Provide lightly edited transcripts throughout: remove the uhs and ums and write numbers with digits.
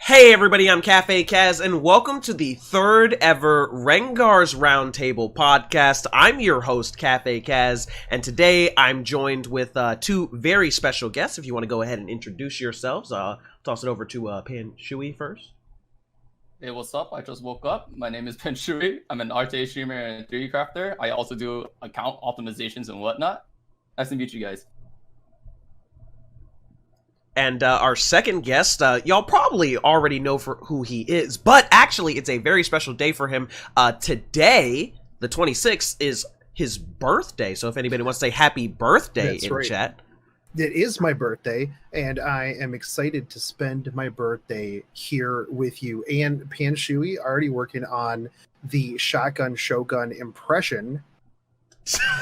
Hey everybody, I'm Cafe Kaz, and welcome to the third ever Rengar's Roundtable podcast. I'm your host, Cafe Kaz, and today I'm joined with two very special guests. If you want to go ahead and introduce yourselves, toss it over to Panshui first. Hey, what's up? I just woke up. My name is Panshui. I'm an RTA streamer and 3D crafter. I also do account optimizations and whatnot. Nice to meet you guys. And our second guest, y'all probably already know for who he is, but actually it's a very special day for him. Today, the 26th, is his birthday, so if anybody wants to say happy birthday chat. It is my birthday, and I am excited to spend my birthday here with you. And Panshui already working on the Shotgun Shogun impression.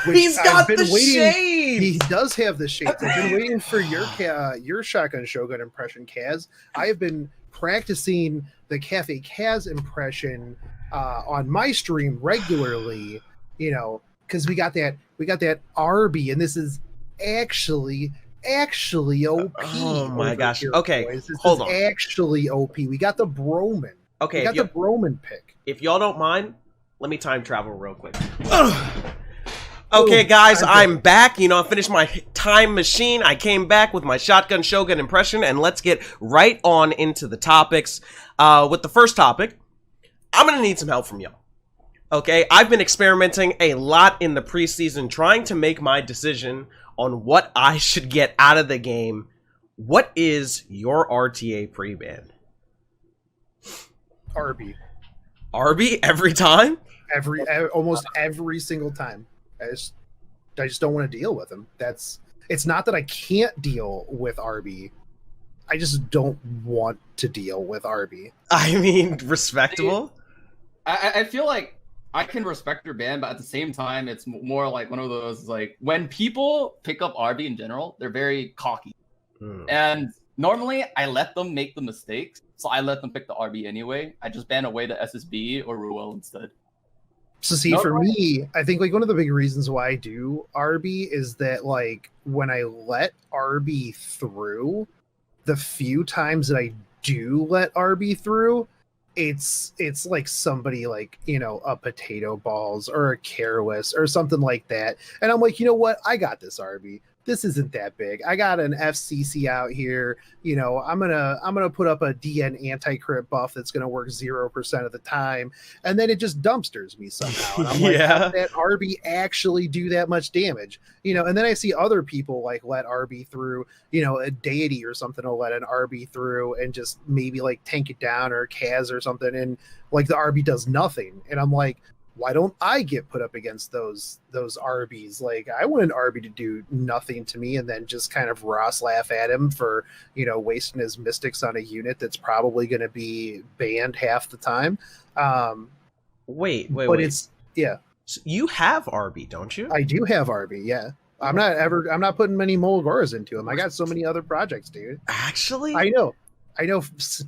He's got the shades! He does have the shades. I've been waiting for your Shotgun Shogun impression, Kaz. I have been practicing the Cafe Kaz impression on my stream regularly, because we got that RB, and this is actually OP. Oh my gosh. Here, okay, boys. hold on. Actually OP. We got the Broman. Okay, we got the Broman pick. If y'all don't mind, let me time travel real quick. Okay, guys, I'm back. I finished my time machine. I came back with my Shotgun Shogun impression, and let's get right on into the topics. With the first topic, I'm going to need some help from y'all. Okay, I've been experimenting a lot in the preseason, trying to make my decision on what I should get out of the game. What is your RTA pre-ban? RB. RB every time? Almost every single time. I just don't want to deal with him. It's not that I can't deal with RB. I just don't want to deal with RB. I mean, respectable. I feel like I can respect your ban, but at the same time, it's more like one of those, like, when people pick up RB in general, they're very cocky. And normally, I let them make the mistakes, so I let them pick the RB anyway. I just ban away the SSB or Ruel instead. So see, for me, I think like one of the big reasons why I do RB is that like when I let RB through, the few times that I do let RB through, it's like somebody like, a Potato Balls or a Careless or something like that. And I'm like, you know what? I got this RB. This isn't that big. I got an FCC out here. I'm gonna put up a DN anti-crit buff that's gonna work 0% of the time, and then it just dumpsters me somehow. And I'm like, how did that RB actually do that much damage? And then I see other people like let RB through. A Deity or something will let an RB through and just maybe like tank it down, or Kaz or something, and like the RB does nothing. And I'm like, why don't I get put up against those RBs? Like, I want an RB to do nothing to me and then just kind of Ross laugh at him for, wasting his mystics on a unit that's probably going to be banned half the time. Wait. It's, yeah. So you have RB, don't you? I do have RB, yeah. I'm not putting many Molagoras into him. I got so many other projects, dude. Actually? I know.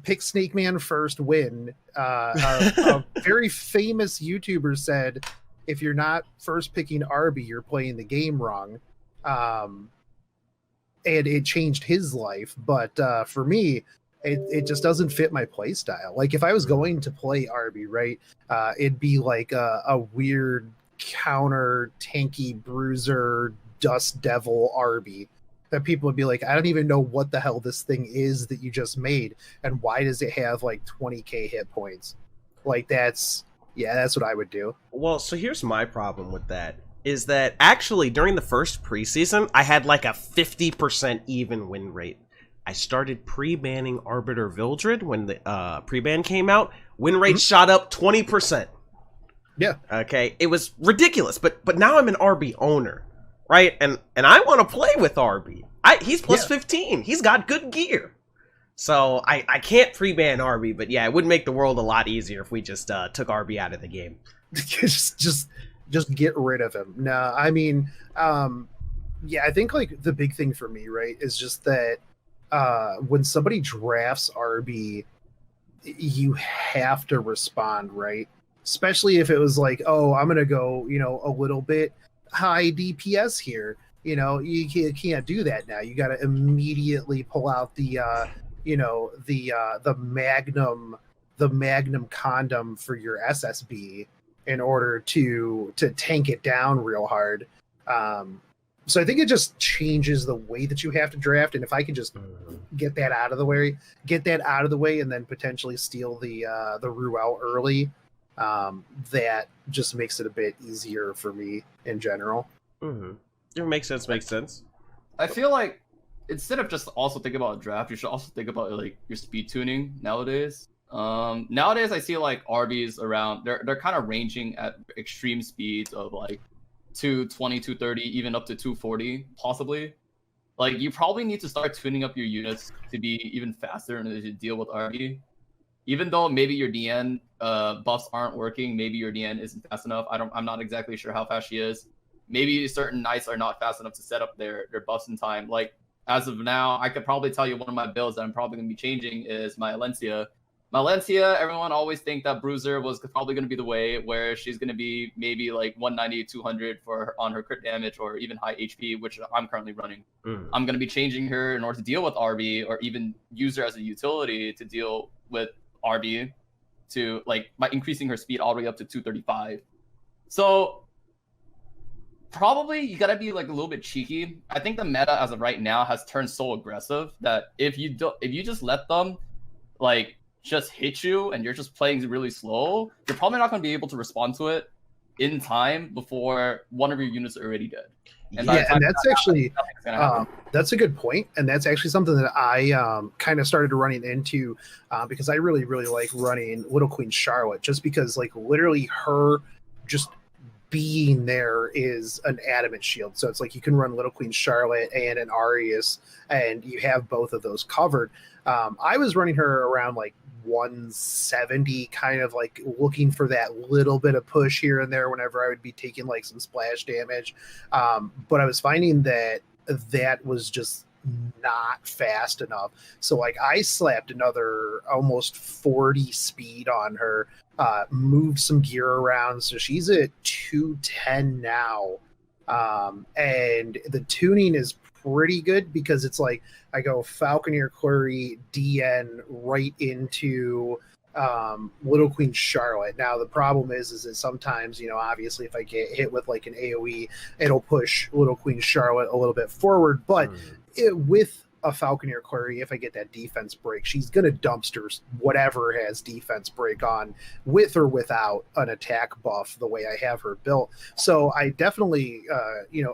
Pick Snake Man first, win. A very famous YouTuber said, if you're not first picking RB, you're playing the game wrong. And it changed his life. But for me, it just doesn't fit my play style. Like if I was going to play RB, right, it'd be like a weird counter tanky bruiser dust devil RB. That people would be like, I don't even know what the hell this thing is that you just made, and why does it have like 20k hit points? Like that's what I would do. Well, so here's my problem with that, is that actually during the first preseason, I had like a 50% even win rate. I started pre-banning Arbiter Vildred when the pre-ban came out. Win rate shot up 20%. Yeah. Okay, it was ridiculous, but now I'm an RB owner. Right, and I want to play with RB. He's plus 15. He's got good gear. So I can't pre-ban RB, but yeah, it would make the world a lot easier if we just took RB out of the game. just get rid of him. No, I mean, I think like the big thing for me, right, is just that when somebody drafts RB, you have to respond, right? Especially if it was like, oh, I'm gonna go, a little bit high DPS here. You can't do that now. You got to immediately pull out the the Magnum condom for your SSB in order to tank it down real hard. So I think it just changes the way that you have to draft. And if I could just get that out of the way, and then potentially steal the Rue out early, that just makes it a bit easier for me in general. It makes sense. I feel like instead of just also thinking about a draft, you should also think about like your speed tuning nowadays. Nowadays I see like RBs around, they're kind of ranging at extreme speeds of like 220, 230, even up to 240 possibly. Like you probably need to start tuning up your units to be even faster and to deal with RB. Even though maybe your DN buffs aren't working, maybe your DN isn't fast enough. I'm not exactly sure how fast she is. Maybe certain knights are not fast enough to set up their buffs in time. Like as of now, I could probably tell you one of my builds that I'm probably going to be changing is my Alencia. My Alencia, everyone always think that Bruiser was probably going to be the way, where she's going to be maybe like 190, 200 on her crit damage or even high HP, which I'm currently running. I'm going to be changing her in order to deal with RB, or even use her as a utility to deal with RB, to like by increasing her speed all the way up to 235. So probably you got to be like a little bit cheeky. I think the meta as of right now has turned so aggressive that if you just let them like just hit you and you're just playing really slow, you're probably not going to be able to respond to it in time before one of your units are already dead. And that's actually that's a good point, and that's actually something that I kind of started running into because I really like running Little Queen Charlotte, just because like literally her just being there is an adamant shield. So it's like you can run Little Queen Charlotte and an Arius, and you have both of those covered. I was running her around like 170, kind of like looking for that little bit of push here and there whenever I would be taking like some splash damage. But I was finding that was just not fast enough. So like I slapped another almost 40 speed on her, moved some gear around. So she's at 210 now. And the tuning is pretty good because it's like I go Falconeer Query DN right into Little Queen Charlotte. Now the problem is that sometimes, obviously if I get hit with like an AoE, it'll push Little Queen Charlotte a little bit forward, but with a Falconeer Query, if I get that defense break, she's gonna dumpster whatever has defense break on, with or without an attack buff, the way I have her built. So I definitely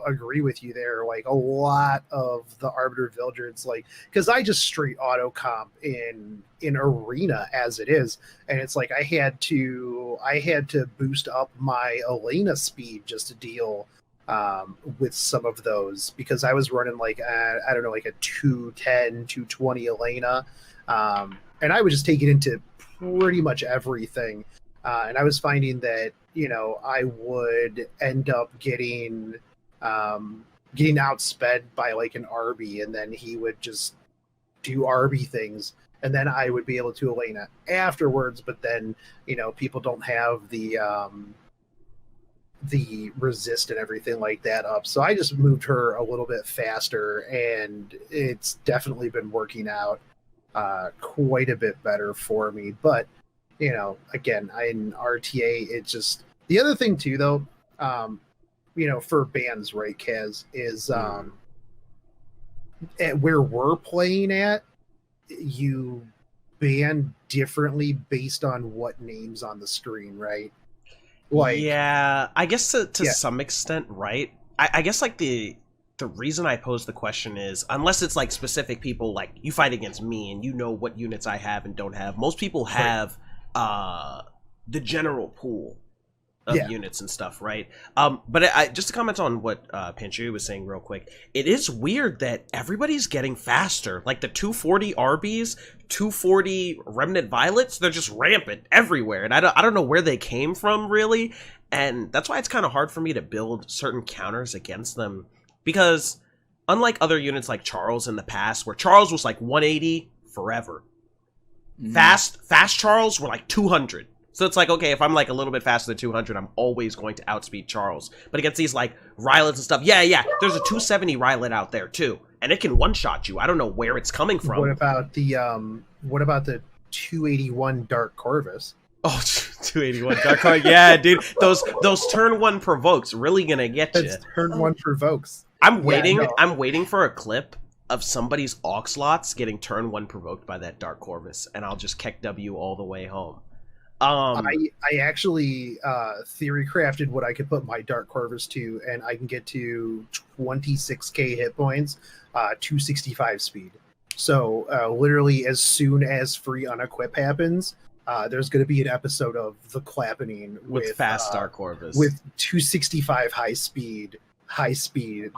agree with you there. Like a lot of the Arbiter Vildreds, like, because I just straight auto comp in arena as it is, and it's like I had to boost up my Elena speed just to deal with some of those, because I was running like I don't know, like a 210 220 Elena, and I would just take it into pretty much everything, and I was finding that I would end up getting outsped by like an RB, and then he would just do RB things, and then I would be able to Elena afterwards. But then people don't have the resist and everything like that up, so I just moved her a little bit faster, and it's definitely been working out quite a bit better for me. But again, in RTA, it's just the other thing too, though, for bans, right, Kaz, is at where we're playing at, you ban differently based on what name's on the screen, right? Like, yeah, I guess to some extent, right? I guess like the reason I pose the question is, unless it's like specific people, like you fight against me and you know what units I have and don't have. Most people have the general pool of units and stuff, right? But I just to comment on what Panshui was saying real quick, it is weird that everybody's getting faster. Like the 240 RBs, 240 Remnant Violets, they're just rampant everywhere, and I don't know where they came from really, and that's why it's kind of hard for me to build certain counters against them, because unlike other units like Charles in the past, where Charles was like 180 forever, fast Charles were like 200. So it's like, okay, if I'm like a little bit faster than 200, I'm always going to outspeed Charles. But against these like Rylets and stuff, yeah, there's a 270 Rylet out there too. and it can one-shot you. I don't know where it's coming from. What about the 281 Dark Corvus? Oh, 281 Dark Corvus. Yeah, dude. Those turn 1 provokes really gonna get you. That's turn 1 provokes. I'm waiting for a clip of somebody's Oxlots getting turn 1 provoked by that Dark Corvus, and I'll just keck W all the way home. I actually theory crafted what I could put my Dark Corvus to, and I can get to 26k hit points, 265 speed. So literally as soon as free unequip happens, there's going to be an episode of The Clappening with fast Dark Corvus with 265 high speed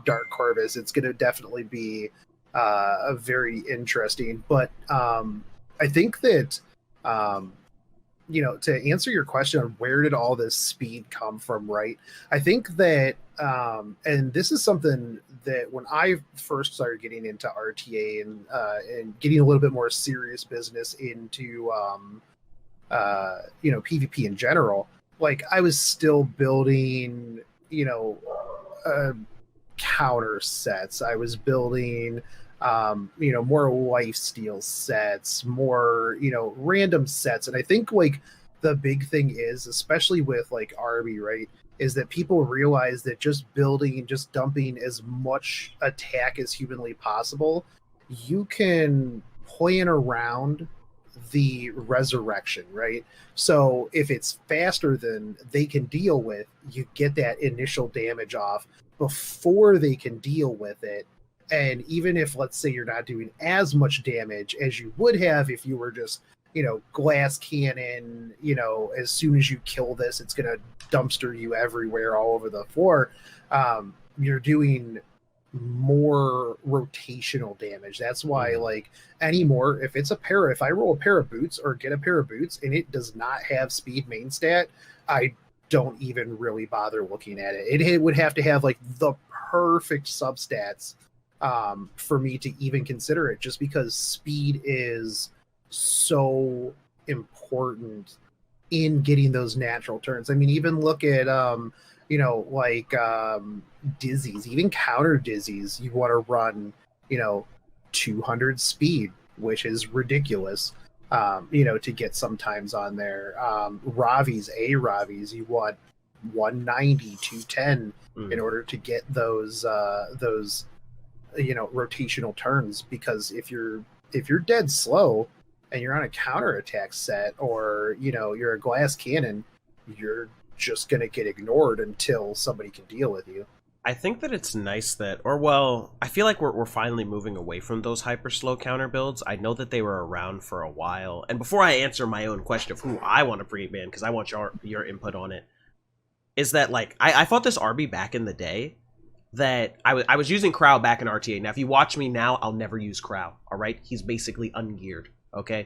Dark Corvus. It's going to definitely be a very interesting. But I think that to answer your question on where did all this speed come from, right? I think that, and this is something that when I first started getting into RTA and getting a little bit more serious business into, PvP in general, like I was still building, counter sets. I was building, more lifesteal sets, more, random sets. And I think like the big thing is, especially with like RB, right, is that people realize that just dumping as much attack as humanly possible, you can plan around the resurrection, right? So if it's faster than they can deal with, you get that initial damage off before they can deal with it. And even if, let's say, you're not doing as much damage as you would have if you were just, glass cannon, as soon as you kill this, it's going to dumpster you everywhere all over the floor. You're doing more rotational damage. That's why, like, anymore, if I roll a pair of boots or get a pair of boots and it does not have speed main stat, I don't even really bother looking at it. It would have to have like the perfect substats for me to even consider it, just because speed is so important in getting those natural turns. I mean, even look at dizzies, even counter dizzies, you want to run 200 speed, which is ridiculous, to get sometimes on there. Ravi's, you want 190, 210 in order to get those rotational turns, because if you're dead slow and you're on a counter attack set, or you're a glass cannon, you're just gonna get ignored until somebody can deal with you. I think that it's nice that, I feel like we're finally moving away from those hyper slow counter builds. I know that they were around for a while, and before I answer my own question of who I want to pre-ban, because I want your input on it, is that like I fought this RB back in the day that I was using Crow back in RTA. Now, if you watch me now, I'll never use Crow, all right? He's basically ungeared, okay?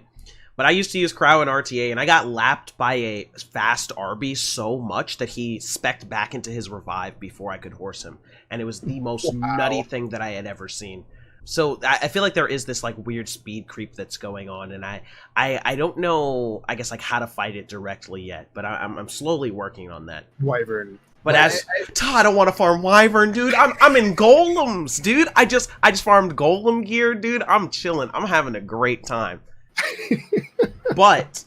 But I used to use Crow in RTA, and I got lapped by a fast RB so much that he spec'd back into his revive before I could horse him. And it was the most nutty thing that I had ever seen. So I feel like there is this like weird speed creep that's going on, and I don't know, I guess, like how to fight it directly yet, but I'm slowly working on that. Wyvern. But I don't want to farm Wyvern, dude. I'm in golems, dude. I just farmed golem gear, dude. I'm chilling. I'm having a great time. But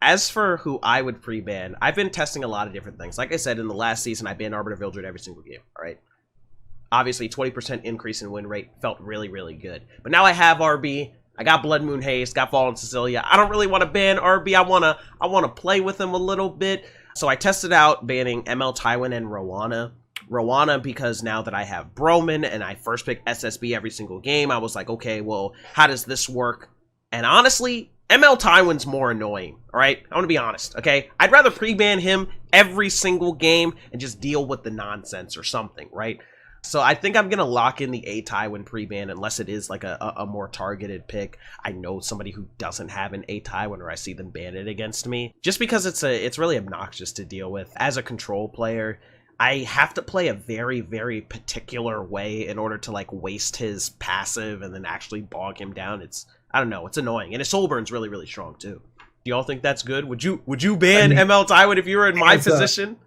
as for who I would pre-ban, I've been testing a lot of different things. Like I said, in the last season, I banned Arbiter Vildred every single game, all right? Obviously, 20% increase in win rate felt really, really good. But now I have RB. I got Blood Moon Haste, got Fallen Cecilia. I don't really want to ban RB. I wanna play with him a little bit. So I tested out banning ML Tywin and Rowana because now that I have Broman and I first pick SSB every single game, I was like, okay, well, how does this work? And honestly, ML Tywin's more annoying, all right? I want to be honest, okay? I'd rather pre-ban him every single game and just deal with the nonsense or something, right? So I think I'm going to lock in the A Tywin pre-ban unless it is like a more targeted pick. I know somebody who doesn't have an A Tywin, or I see them ban it against me. Just because it's really obnoxious to deal with. As a control player, I have to play a very, very particular way in order to like waste his passive and then actually bog him down. I don't know, it's annoying. And his soul burn's really, really strong too. Do y'all think that's good? Would you ban ML Tywin if you were in my position?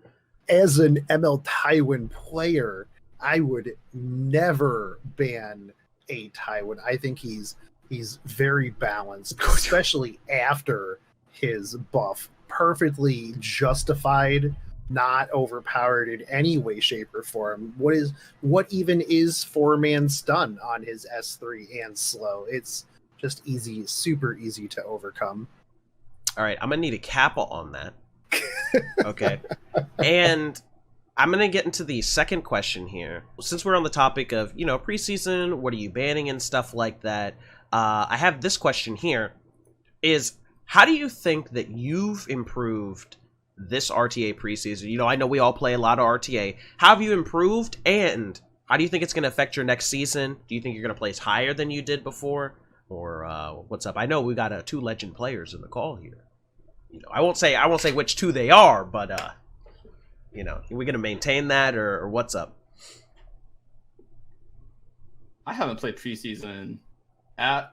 As an ML Tywin player, I would never ban a Tywin. I think he's very balanced, especially after his buff. Perfectly justified, not overpowered in any way, shape, or form. What even is 4-man stun on his S3 and slow? It's just easy, super easy to overcome. All right, I'm gonna need a kappa on that. Okay, and I'm gonna get into the second question here. Since we're on the topic of preseason, what are you banning and stuff like that? I have this question here: is how do you think that you've improved this RTA preseason? I know we all play a lot of RTA. How have you improved, and how do you think it's going to affect your next season? Do you think you're going to place higher than you did before, or what's up? I know we got 2 legend players in the call here. I won't say which 2 they are, but are we going to maintain that, or what's up? I haven't played preseason at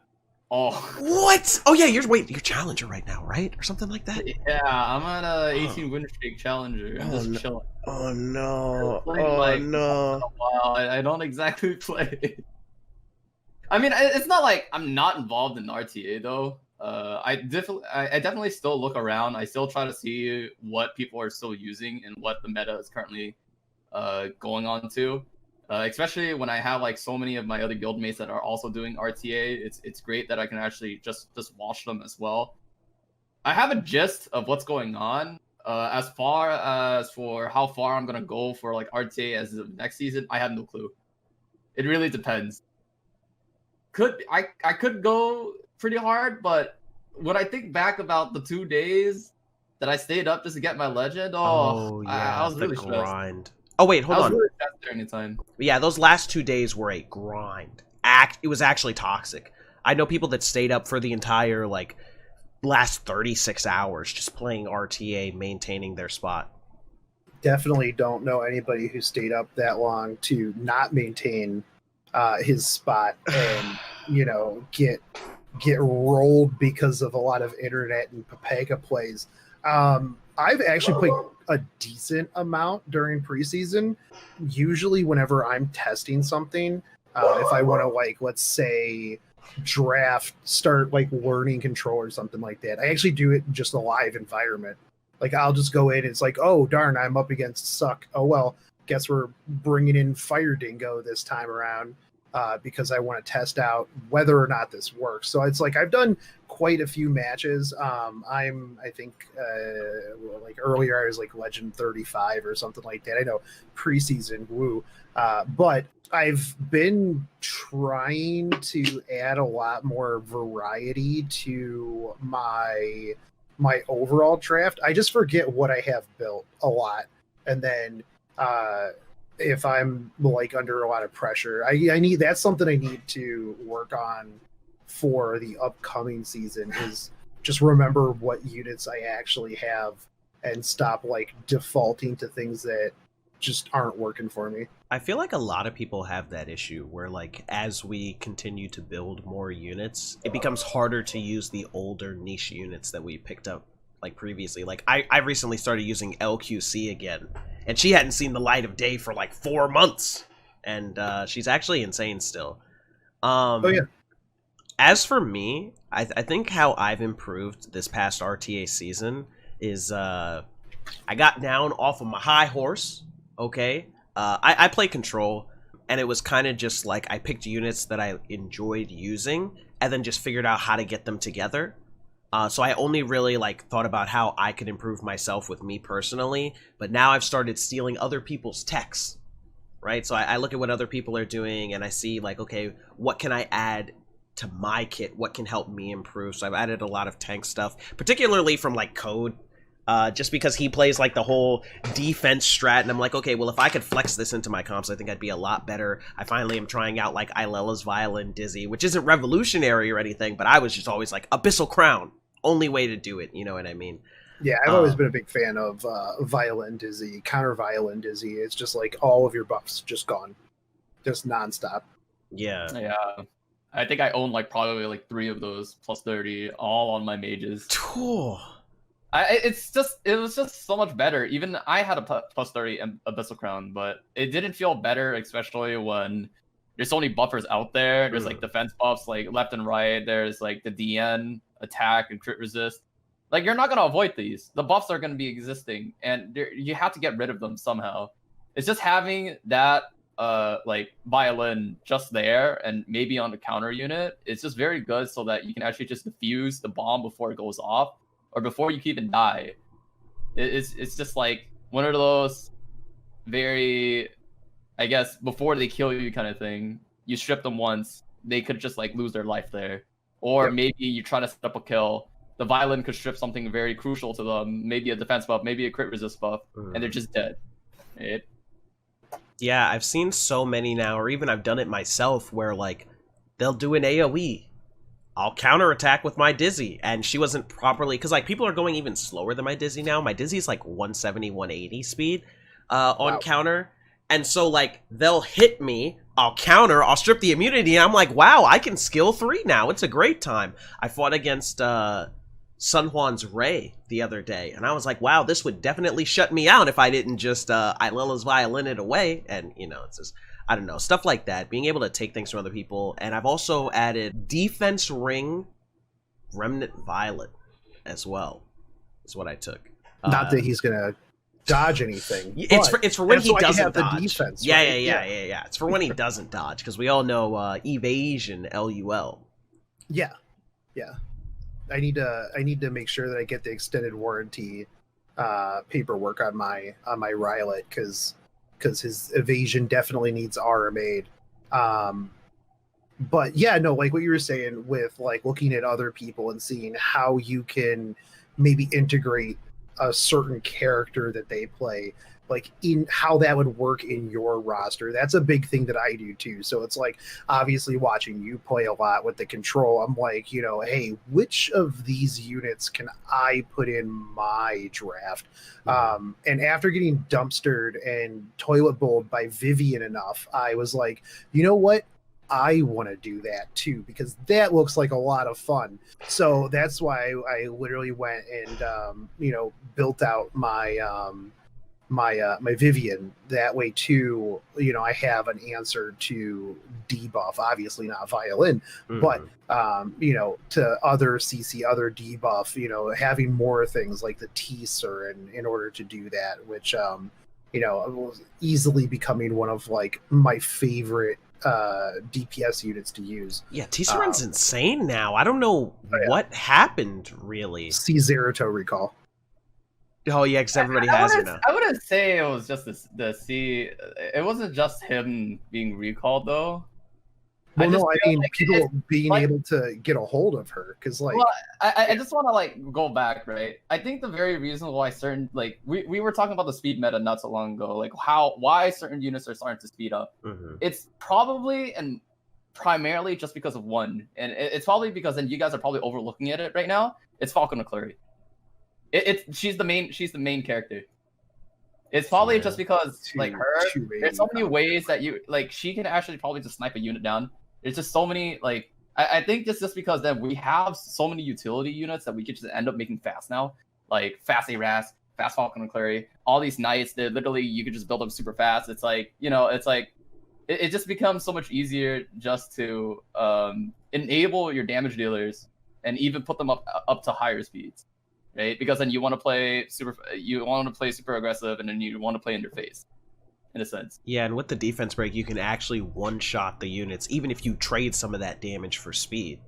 all. What? Oh yeah, you're challenger right now, right, or something like that. Yeah, I'm on a 18 win streak challenger. I'm just chilling. Oh no! No! Wow, I don't exactly play. I mean, it's not like I'm not involved in RTA though. I definitely still look around. I still try to see what people are still using and what the meta is currently going on to. Especially when I have like so many of my other guildmates that are also doing RTA, it's great that I can actually just watch them as well. I have a gist of what's going on. As far as for how far I'm gonna go for like RTA as of next season, I have no clue. It really depends. I could go pretty hard, but when I think back about the 2 days that I stayed up just to get my legend, yeah, I was really grind. Stressed. Oh wait, hold on. Really during the time. Yeah, those last 2 days were a grind. It was actually toxic. I know people that stayed up for the entire last 36 hours just playing RTA, maintaining their spot. Definitely don't know anybody who stayed up that long to not maintain his spot and get rolled because of a lot of internet and Papega plays. I've actually played a decent amount during preseason. Usually whenever I'm testing something, if I want to let's say start learning control or something like that, I actually do it in just a live environment. I'll just go in and it's oh darn, I'm up against Suck. Oh well, guess we're bringing in Fire Dingo this time around. Because I want to test out whether or not this works. So it's I've done quite a few matches. I think earlier I was legend 35 or something like that. I know preseason woo, but I've been trying to add a lot more variety to my overall draft. I just forget what I have built a lot, and then if I'm under a lot of pressure, I need, that's something I need to work on for the upcoming season, is just remember what units I actually have and stop defaulting to things that just aren't working for me. I feel like a lot of people have that issue where as we continue to build more units, it becomes harder to use the older niche units that we picked up previously. I recently started using LQC again, and she hadn't seen the light of day for 4 months, and she's actually insane still. Oh yeah. As for me, I think how I've improved this past RTA season is I got down off of my high horse. Okay, I play control, and it was kind of just I picked units that I enjoyed using, and then just figured out how to get them together. So I only really thought about how I could improve myself with me personally, but now I've started stealing other people's techs, right? So I look at what other people are doing and I see okay, what can I add to my kit? What can help me improve? So I've added a lot of tank stuff, particularly from Code, just because he plays the whole defense strat, and I'm okay, well, if I could flex this into my comps, I think I'd be a lot better. I finally am trying out Ilela's Violin Dizzy, which isn't revolutionary or anything, but I was just always Abyssal Crown. Only way to do it, you know what I mean? Yeah, I've always been a big fan of Violin Dizzy, counter Violin Dizzy. It's just all of your buffs just gone, just nonstop. Yeah. Yeah. I think I own probably 3 of those plus 30, all on my mages. Cool. It was just so much better. Even I had a plus 30 Abyssal Crown, but it didn't feel better, especially when there's so many buffers out there. There's like defense buffs like left and right. There's like the DN attack and crit resist. Like you're not gonna avoid these. The buffs are gonna be existing, and you have to get rid of them somehow. It's just having that like violin just there and maybe on the counter unit. It's just very good so that you can actually just defuse the bomb before it goes off or before you can even die. It's just like one of those very, I guess, before they kill you kind of thing. You strip them once, they could just like lose their life there. Or maybe you try to set up a kill. The violin could strip something very crucial to them, maybe a defense buff, maybe a crit resist buff, and they're just dead. Yeah, I've seen so many now, or even I've done it myself, where like they'll do an AoE. I'll counterattack with my Dizzy, and she wasn't properly, because like people are going even slower than my Dizzy now. My Dizzy is like 170, 180 speed on counter, and so like they'll hit me, I'll counter, I'll strip the immunity, and I'm like, wow, I can skill 3 now. It's a great time. I fought against Sun Juan's Ray the other day, and I was like, wow, this would definitely shut me out if I didn't just Ililla's Violin it away. And you know, it's just, I don't know, stuff like that, being able to take things from other people. And I've also added Defense Ring Remnant Violet as well, is what I took. Not that he's gonna dodge anything. It's for when he doesn't dodge. The defense, yeah, right? yeah. It's for when he doesn't dodge, because we all know evasion LUL. Yeah. I need to make sure that I get the extended warranty paperwork on my Rylet, because his evasion definitely needs RMA'd. But yeah, no, like what you were saying with like looking at other people and seeing how you can maybe integrate a certain character that they play, like in how that would work in your roster. That's a big thing that I do too. So it's like, obviously watching you play a lot with the control, I'm like, you know, hey, which of these units can I put in my draft? And after getting dumpstered and toilet bowled by Vivian enough, I was like, you know what? I want to do that too, because that looks like a lot of fun. So that's why I literally went and built out my my Vivian. That way too, you know, I have an answer to debuff, obviously not violin, but you know, to other CC, other debuff, you know, having more things like the teaser in order to do that, which you know, was easily becoming one of like my favorite DPS units to use. Yeah, Tisseran's insane now. I don't know what happened, really. See Zeruto recall. Oh yeah, because everybody has it now. I wouldn't say it was just the C. It wasn't just him being recalled though. Well, I mean, like people being like, able to get a hold of her, because like, well, I just want to like go back, right? I think the very reason why certain, like we were talking about the speed meta not so long ago, like why certain units are starting to speed up. It's probably and primarily just because of one, and it's probably because, and you guys are probably overlooking it right now. It's Falcon McClurry. She's the main character. It's probably just because like her, there's so many ways that you like she can actually probably just snipe a unit down. There's just so many, like, I think just because then we have so many utility units that we could just end up making fast now. Like, fast Aras, fast Falcon McClurry, all these knights, they're literally, you could just build them super fast. It's like, you know, it's like, it just becomes so much easier just to enable your damage dealers and even put them up to higher speeds, right? Because then you want to play super aggressive, and then you want to play in your face. In a sense. Yeah, and with the defense break, you can actually one-shot the units, even if you trade some of that damage for speed.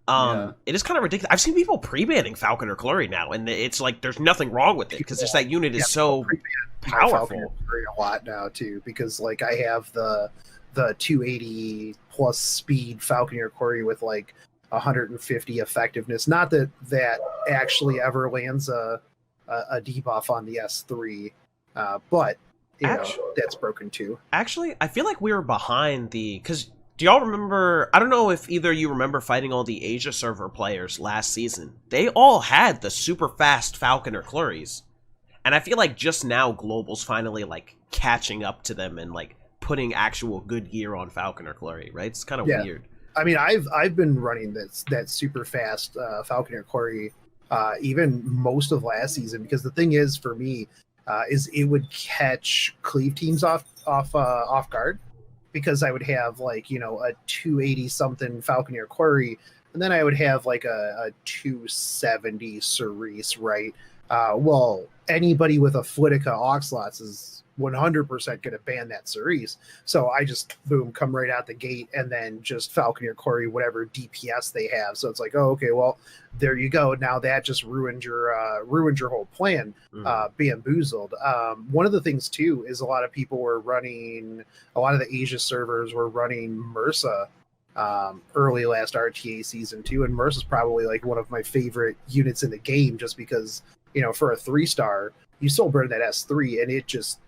It is kind of ridiculous. I've seen people pre-banning Falcon or Clary now, and it's like there's nothing wrong with it, because just that unit is so powerful. A lot now, too, because like I have the 280 plus speed Falcon or Clary with like 150 effectiveness. Not that actually ever lands a debuff on the S3, but you know, that's broken too. Actually, I feel like we were behind because do y'all remember, I don't know if either you remember fighting all the Asia server players last season. They all had the super fast Falcon or Clurries. And I feel like just now Global's finally like catching up to them and like putting actual good gear on Falcon or Clurry, right? It's kind of weird. I mean, I've been running that super fast Falcon or Clurry even most of last season, because the thing is for me, is it would catch cleave teams off guard, because I would have like, a 280 something Falconeer Quarry, and then I would have like a 270 Cerise, right? Well, anybody with a Flitica Oxlots is 100% going to ban that Cerise. So I just, boom, come right out the gate and then just Falconeer Quarry, whatever DPS they have. So it's like, oh, okay, well, there you go. Now that just ruined your whole plan, bamboozled. One of the things, too, is a lot of people were running, a lot of the Asia servers were running MRSA early last RTA season, too. And MRSA's probably like one of my favorite units in the game just because, for a 3-star, you soul burn that S3 and it just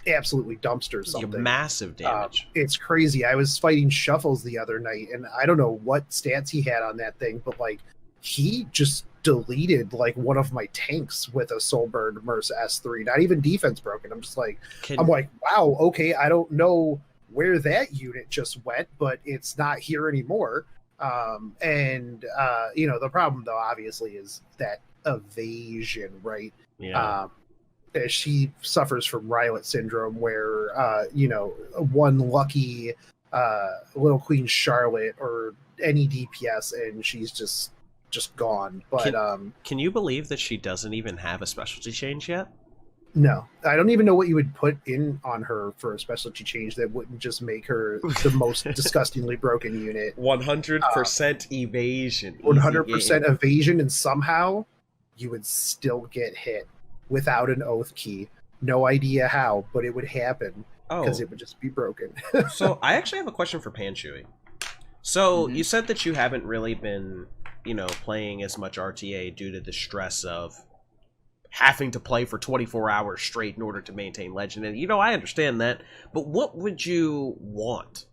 absolutely dumpster something. Massive damage. It's crazy. I was fighting Shuffles the other night and I don't know what stats he had on that thing, but like he just deleted like one of my tanks with a soul burn Merce S3, not even defense broken. I'm just like, I'm like, wow, okay, I don't know where that unit just went, but it's not here anymore. The problem though obviously is that evasion, right? Yeah. She suffers from Rylet syndrome where one lucky Little Queen Charlotte or any DPS and she's just gone. But can you believe that she doesn't even have a specialty change yet? No, I don't even know what you would put in on her for a specialty change that wouldn't just make her the most disgustingly broken unit. 100% evasion. 100% evasion, and somehow you would still get hit without an oath key. No idea how, but it would happen because it would just be broken. So I actually have a question for Panshui. So you said that you haven't really been, playing as much RTA due to the stress of having to play for 24 hours straight in order to maintain legend. And, I understand that, but what would you want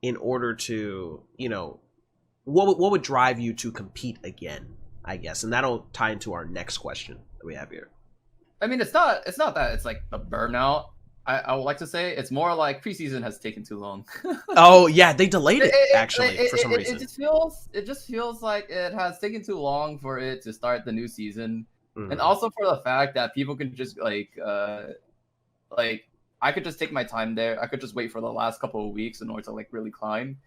in order to, what would drive you to compete again, I guess? And that'll tie into our next question that we have here. I mean, it's not that it's like a burnout. I would like to say it's more like preseason has taken too long. Oh yeah, they delayed it actually for some reason. It just feels like it has taken too long for it to start the new season. And also for the fact that people can just like I could just take my time there. I could just wait for the last couple of weeks in order to like really climb.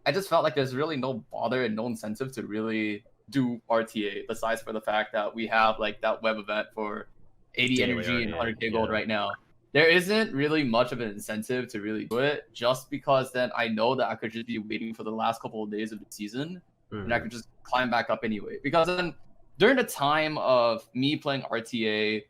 I just felt like there's really no bother and no incentive to really do RTA besides for the fact that we have like that web event for 80 energy and 100k gold right now. There isn't really much of an incentive to really do it just because then I know that I could just be waiting for the last couple of days of the season and I could just climb back up anyway. Because then during the time of me playing RTA,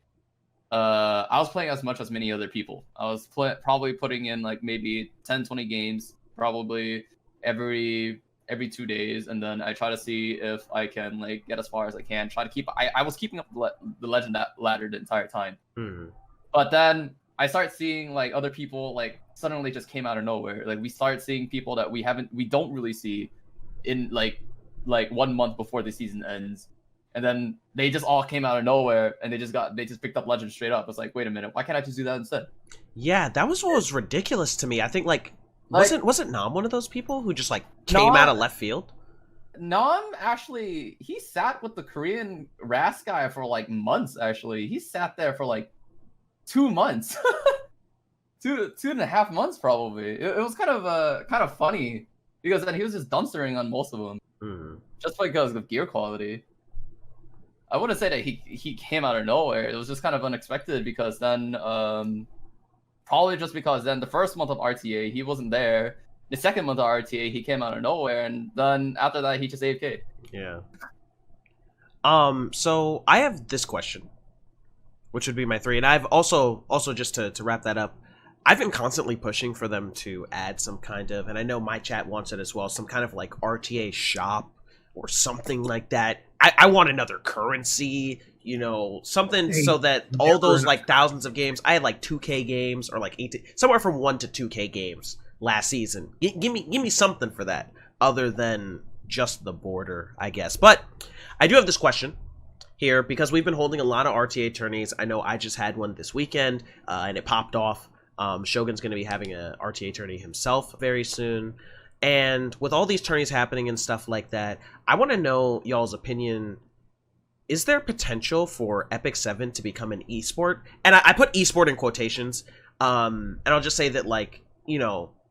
I was playing as much as many other people. I was probably putting in like maybe 10, 20 games, probably every 2 days, and then I try to see if I can like get as far as I can. Try to keep. I was keeping up the legend ladder the entire time. But then I start seeing like other people like suddenly just came out of nowhere. Like we start seeing people that we don't really see in like 1 month before the season ends. And then they just all came out of nowhere and they just picked up legend straight up. It's like, wait a minute, why can't I just do that instead? Yeah, that was what was ridiculous to me. I think wasn't Nam one of those people who just like came out of left field? Nam actually, he sat with the Korean RAS guy for like months. Actually, he sat there for like 2 months, 2.5 months probably. It was kind of funny because then he was just dumpstering on most of them, just because of gear quality. I wouldn't say that he came out of nowhere. It was just kind of unexpected because then probably just because then the first month of RTA he wasn't there. The second month of RTA he came out of nowhere, and then after that he just AFK'd. Yeah. So I have this question, which would be my 3, and I've also just to wrap that up, I've been constantly pushing for them to add some kind of, and I know my chat wants it as well, some kind of like RTA shop or something like that. I want another currency, something so that all those like thousands of games, I had like 2K games or like 18, somewhere from 1 to 2K games last season. Give me something for that other than just the border, I guess. But I do have this question here because we've been holding a lot of RTA tourneys. I know I just had one this weekend and it popped off. Shogun's going to be having a RTA tourney himself very soon. And with all these tourneys happening and stuff like that, I want to know y'all's opinion. Is there potential for Epic 7 to become an esport? And I put esport in quotations. And I'll just say that, like,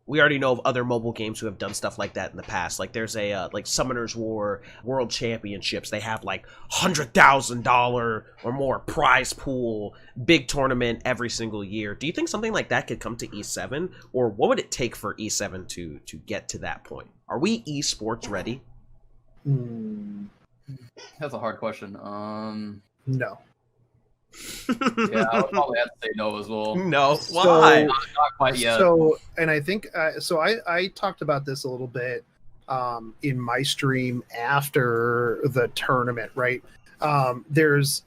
we already know of other mobile games who have done stuff like that in the past. Like there's a like Summoners War World Championships. They have like $100,000 or more prize pool, big tournament every single year. Do you think something like that could come to E7, or what would it take for E7 to get to that point? Are we esports ready? That's a hard question. No. Yeah, I would probably have to say no as well. No, So- why? Not quite yet. So, and I think I talked about this a little bit in my stream after the tournament, right? There's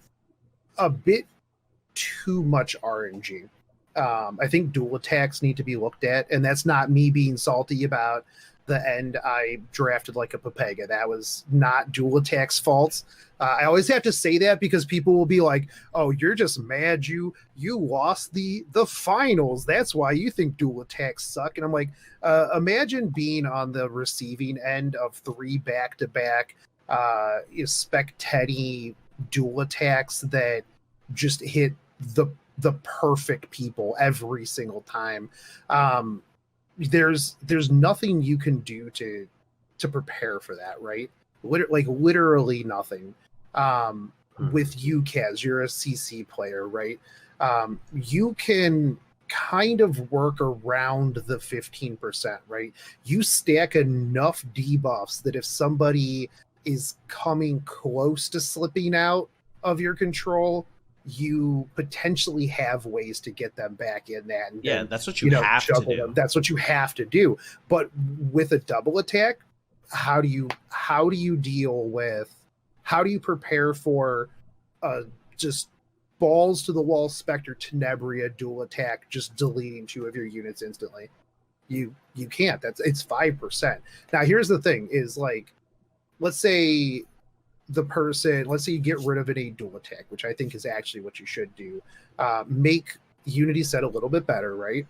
a bit too much RNG. I think dual attacks need to be looked at, and that's not me being salty about the end I drafted like a Pepega. That was not dual attack's fault. I always have to say that because people will be like, "Oh, you're just mad you lost the finals. That's why you think dual attacks suck." And I'm like, imagine being on the receiving end of 3 back-to-back spec-teddy dual attacks that just hit the perfect people every single time. There's nothing you can do to prepare for that, right? Literally nothing. With you, Kaz, you're a CC player, right? You can kind of work around the 15%, right? You stack enough debuffs that if somebody is coming close to slipping out of your control, you potentially have ways to get them back in that. And Yeah, then, that's what you have to juggle do. them. That's what you have to do. But with a double attack, how do you prepare for just balls to the wall Spectre Tenebria dual attack, just deleting 2 of your units instantly? You can't. It's 5%. Now here's the thing: is like, let's say you get rid of an a dual attack, which I think is actually what you should do. Make Unity set a little bit better, right?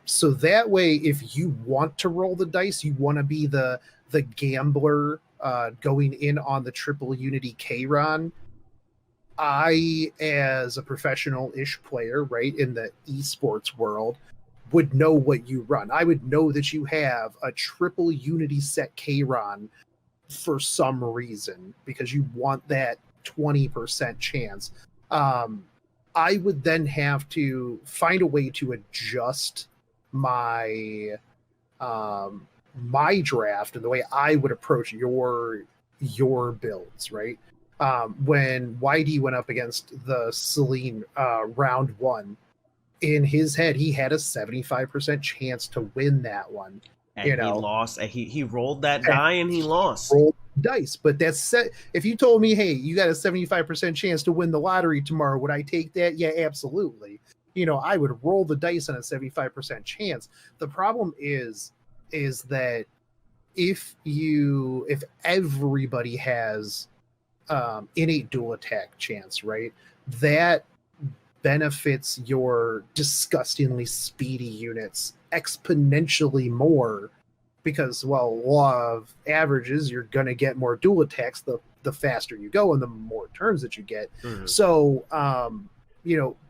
So that way, if you want to roll the dice, you want to be the gambler going in on the triple Unity K-Ron. I, as a professional-ish player, right, in the esports world, would know what you run. I would know that you have a triple Unity set K-Ron for some reason, because you want that 20% chance. I would then have to find a way to adjust my my draft and the way I would approach your builds, right? When YD went up against the Celine round 1, in his head he had a 75% chance to win that one. And he lost. And he rolled that die and he lost. Rolled dice, but that's set. If you told me, hey, you got a 75% chance to win the lottery tomorrow, would I take that? Yeah, absolutely. I would roll the dice on a 75% chance. The problem is that if everybody has innate dual attack chance, right, that benefits your disgustingly speedy units exponentially more, because, well, law of averages, you're going to get more dual attacks the faster you go and the more turns that you get. So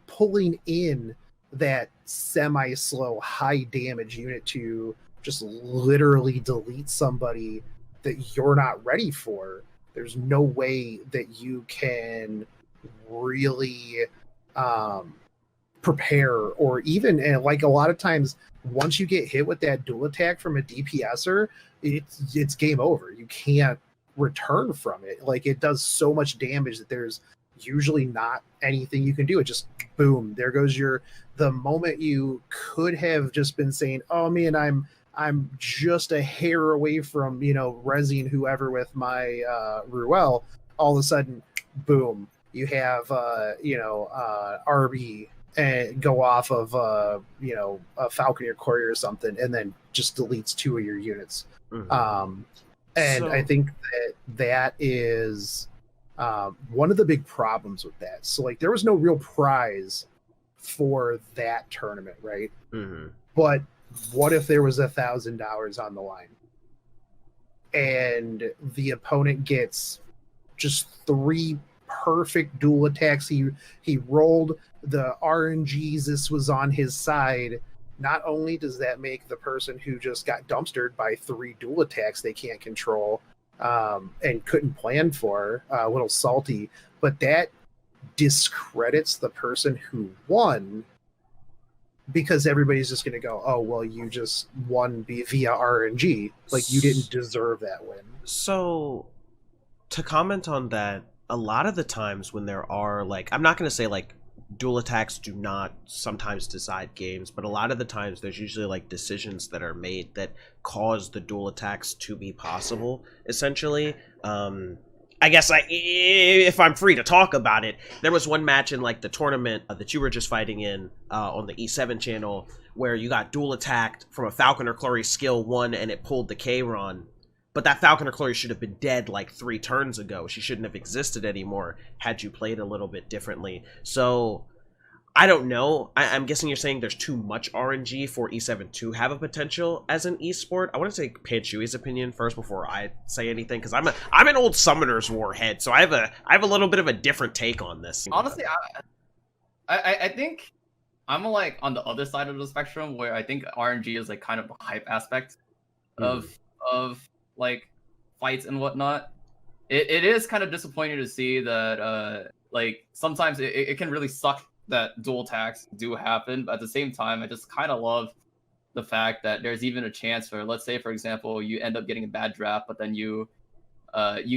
pulling in that semi-slow high damage unit to just literally delete somebody that you're not ready for, there's no way that you can really prepare, or even, and like a lot of times once you get hit with that dual attack from a DPSer, it's game over. You can't return from it. Like, it does so much damage that there's usually not anything you can do. It just boom, there goes the moment you could have just been saying, oh man, I'm just a hair away from rezzing whoever with my Ruel. All of a sudden, boom, you have RB and go off of a Falconeer Courier or something, and then just deletes 2 of your units. I think that is one of the big problems with that. So like, there was no real prize for that tournament, right? But what if there was $1,000 on the line and the opponent gets just 3 perfect dual attacks? He rolled the RNGs. This was on his side, not only does that make the person who just got dumpstered by 3 dual attacks they can't control and couldn't plan for a little salty, but that discredits the person who won, because everybody's just going to go, oh, well, you just won via RNG. Like, you didn't deserve that win. So, to comment on that, a lot of the times when there are, like, I'm not going to say, like, dual attacks do not sometimes decide games, but a lot of the times there's usually, like, decisions that are made that cause the dual attacks to be possible, essentially. I guess if I'm free to talk about it, there was one match in like the tournament that you were just fighting in on the E7 channel where you got dual attacked from a Falconer Clary skill 1 and it pulled the K-Ron. But that Falconer Clary should have been dead like 3 turns ago. She shouldn't have existed anymore had you played a little bit differently. So I don't know. I'm guessing you're saying there's too much RNG for E7 to have a potential as an esport. I want to take Panshui's opinion first before I say anything, because I'm an old Summoners War head, so I have a little bit of a different take on this. Honestly, I think I'm like on the other side of the spectrum where I think RNG is like kind of the hype aspect of like fights and whatnot. It is kind of disappointing to see that like sometimes it can really suck that dual attacks do happen, but at the same time, I just kind of love the fact that there's even a chance for, let's say, for example, you end up getting a bad draft, but then you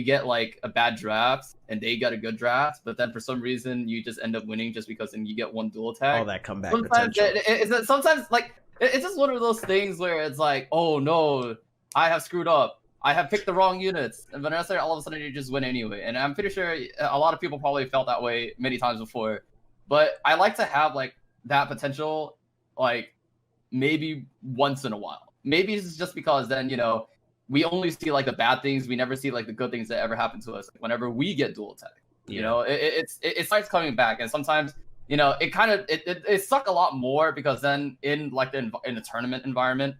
get like a bad draft and they got a good draft, but then for some reason you just end up winning just because then you get 1 dual attack. All that comeback sometimes potential. Sometimes like it's just one of those things where it's like, oh no, I have screwed up. I have picked the wrong units, and then all of a sudden you just win anyway. And I'm pretty sure a lot of people probably felt that way many times before. But I like to have like that potential, like maybe once in a while. Maybe it's just because then, you know, we only see like the bad things. We never see like the good things that ever happen to us. Like, whenever we get dual attack, you know, it starts coming back. And sometimes, you know, it kind of it suck a lot more because then in like in the tournament environment,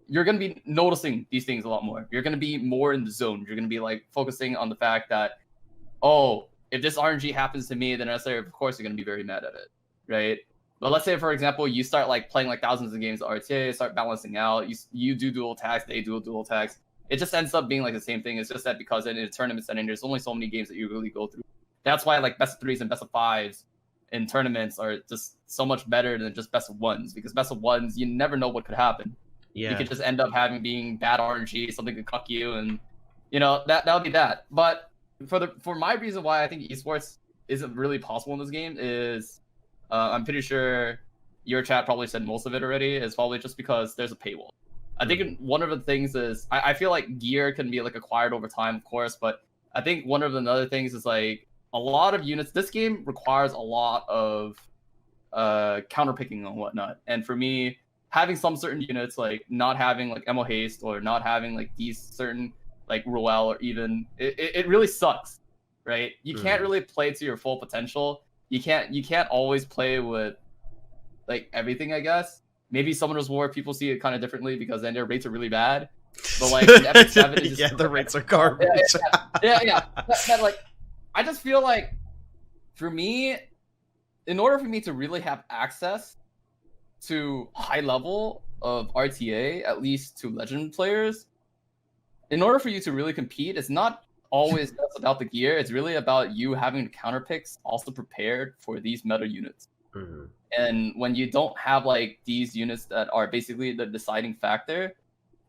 you're going to be noticing these things a lot more. You're going to be more in the zone. You're going to be like focusing on the fact that, oh, if this RNG happens to me, then of course, you're going to be very mad at it, right? But let's say, for example, you start like playing like thousands of games of RTA, start balancing out, you do dual attacks, they do dual attacks. It just ends up being like the same thing. It's just that because in a tournament setting, there's only so many games that you really go through. That's why like best of 3s and best of 5s in tournaments are just so much better than just best of 1s, because best of 1s, you never know what could happen. Yeah. You could just end up being bad RNG, something could cuck you, and you know, that would be that. But for my reason why I think esports isn't really possible in this game is I'm pretty sure your chat probably said most of it already, is probably just because there's a paywall. I think one of the things is I feel like gear can be like acquired over time, of course, but I think one of the other things is like a lot of units. This game requires a lot of counter picking and whatnot, and for me, having some certain units like not having like Emo Haste or not having like these certain like Roel or even it really sucks, right? You can't really play to your full potential. You can't always play with like everything, I guess. Maybe Summoner's War people see it kind of differently because then their rates are really bad. But like in Epic 7, it's just, the rates are garbage. Yeah. That, like, I just feel like for me, in order for me to really have access to high level of RTA, at least to legend players, in order for you to really compete, it's not always just about the gear. It's really about you having the counter picks also prepared for these meta units. Mm-hmm. And when you don't have like these units that are basically the deciding factor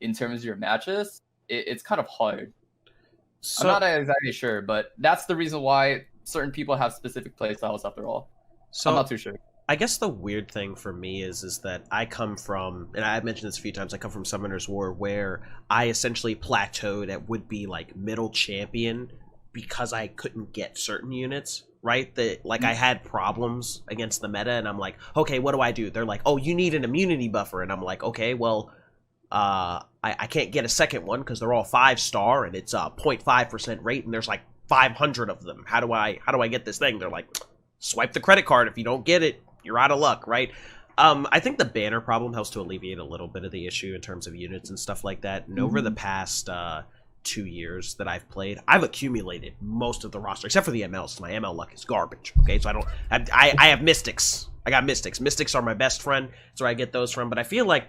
in terms of your matches, it's kind of hard. So, I'm not exactly sure, but that's the reason why certain people have specific play styles after all. So I'm not too sure. I guess the weird thing for me is that I come from, and I've mentioned this a few times, I come from Summoner's War where I essentially plateaued at would be like middle champion because I couldn't get certain units, right? That like I had problems against the meta and I'm like, okay, what do I do? They're like, oh, you need an immunity buffer. And I'm like, okay, well, I can't get a second one because they're all 5-star and it's a 0.5% rate and there's like 500 of them. How do I get this thing? They're like, swipe the credit card. If you don't get it, you're out of luck, right? I think the banner problem helps to alleviate a little bit of the issue in terms of units and stuff like that. And over the past 2 years that I've played, I've accumulated most of the roster, except for the MLs. My ML luck is garbage, okay? So I have Mystics, I got Mystics. Mystics are my best friend. That's where I get those from. But I feel like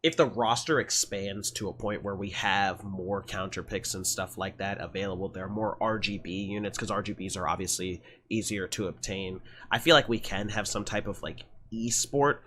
if the roster expands to a point where we have more counter picks and stuff like that available, there are more RGB units, because RGBs are obviously easier to obtain. I feel like we can have some type of like esport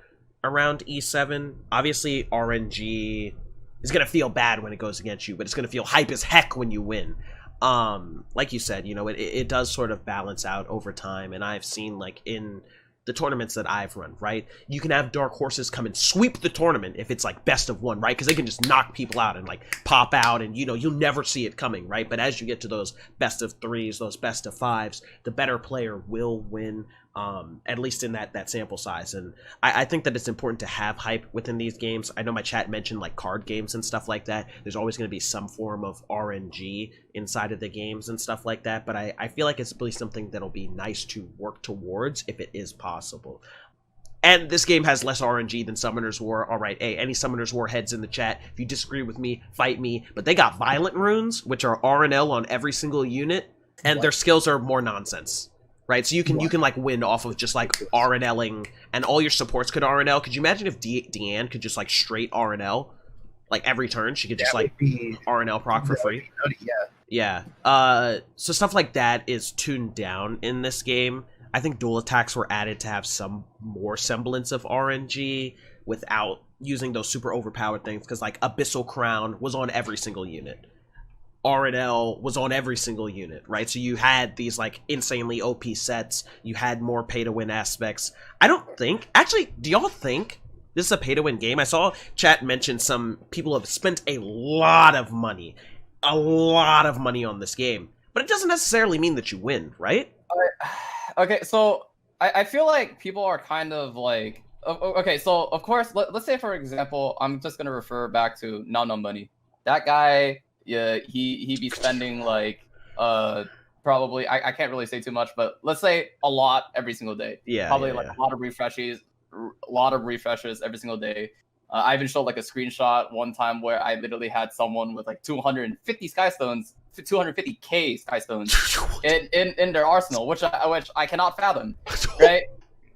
around E7. Obviously, RNG is going to feel bad when it goes against you, but it's going to feel hype as heck when you win. Like you said, you know, it does sort of balance out over time, and I've seen, like, in the tournaments that I've run, right, you can have dark horses come and sweep the tournament if it's like best of one, right, because they can just knock people out and like pop out, and you know, you'll never see it coming, right? But as you get to those best of threes, those best of fives, the better player will win, at least in that sample size. And I think that it's important to have hype within these games. I know my chat mentioned like card games and stuff like that. There's always going to be some form of RNG inside of the games and stuff like that, but I feel like it's really something that'll be nice to work towards if it is possible. And this game has less RNG than Summoner's War. All right, hey, any Summoner's War heads in the chat, if you disagree with me, fight me. But they got Violent Runes, which are RNL on every single unit, and their skills are more nonsense. Right, so you can like win off of just like RNLing, and all your supports could RNL. Could you imagine if Deanne could just like straight RNL, like every turn she could just like RNL proc for free? Yeah. So stuff like that is tuned down in this game. I think dual attacks were added to have some more semblance of RNG without using those super overpowered things, because like Abyssal Crown was on every single unit. RNL was on every single unit, right? So you had these like insanely OP sets. You had more pay-to-win aspects. I don't think... Actually, do y'all think this is a pay-to-win game? I saw chat mention some people have spent a lot of money on this game. But it doesn't necessarily mean that you win, right? Okay, so I feel like people are kind of like... Okay, so of course, let's say, for example, I'm just going to refer back to No Money. That guy... Yeah, he'd be spending like probably I can't really say too much, but let's say a lot every single day. Yeah, probably like a lot of refreshes every single day. I even showed like a screenshot one time where I literally had someone with like 250 Skystones, 250k Skystones in their arsenal, which I cannot fathom, right?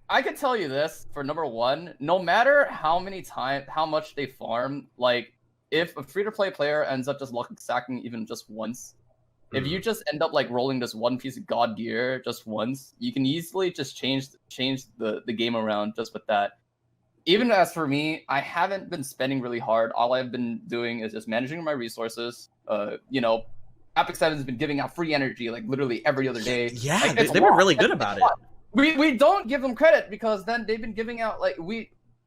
I can tell you this for number one: no matter how much they farm, like. If a free-to-play player ends up just lucky stacking even just once, if you just end up like rolling this one piece of god gear just once, you can easily just change the game around just with that. Even as for me, I haven't been spending really hard. All I've been doing is just managing my resources. You know, Epic 7's been giving out free energy like literally every other day. Yeah, like, they've been really good about it. We don't give them credit, because then they've been giving out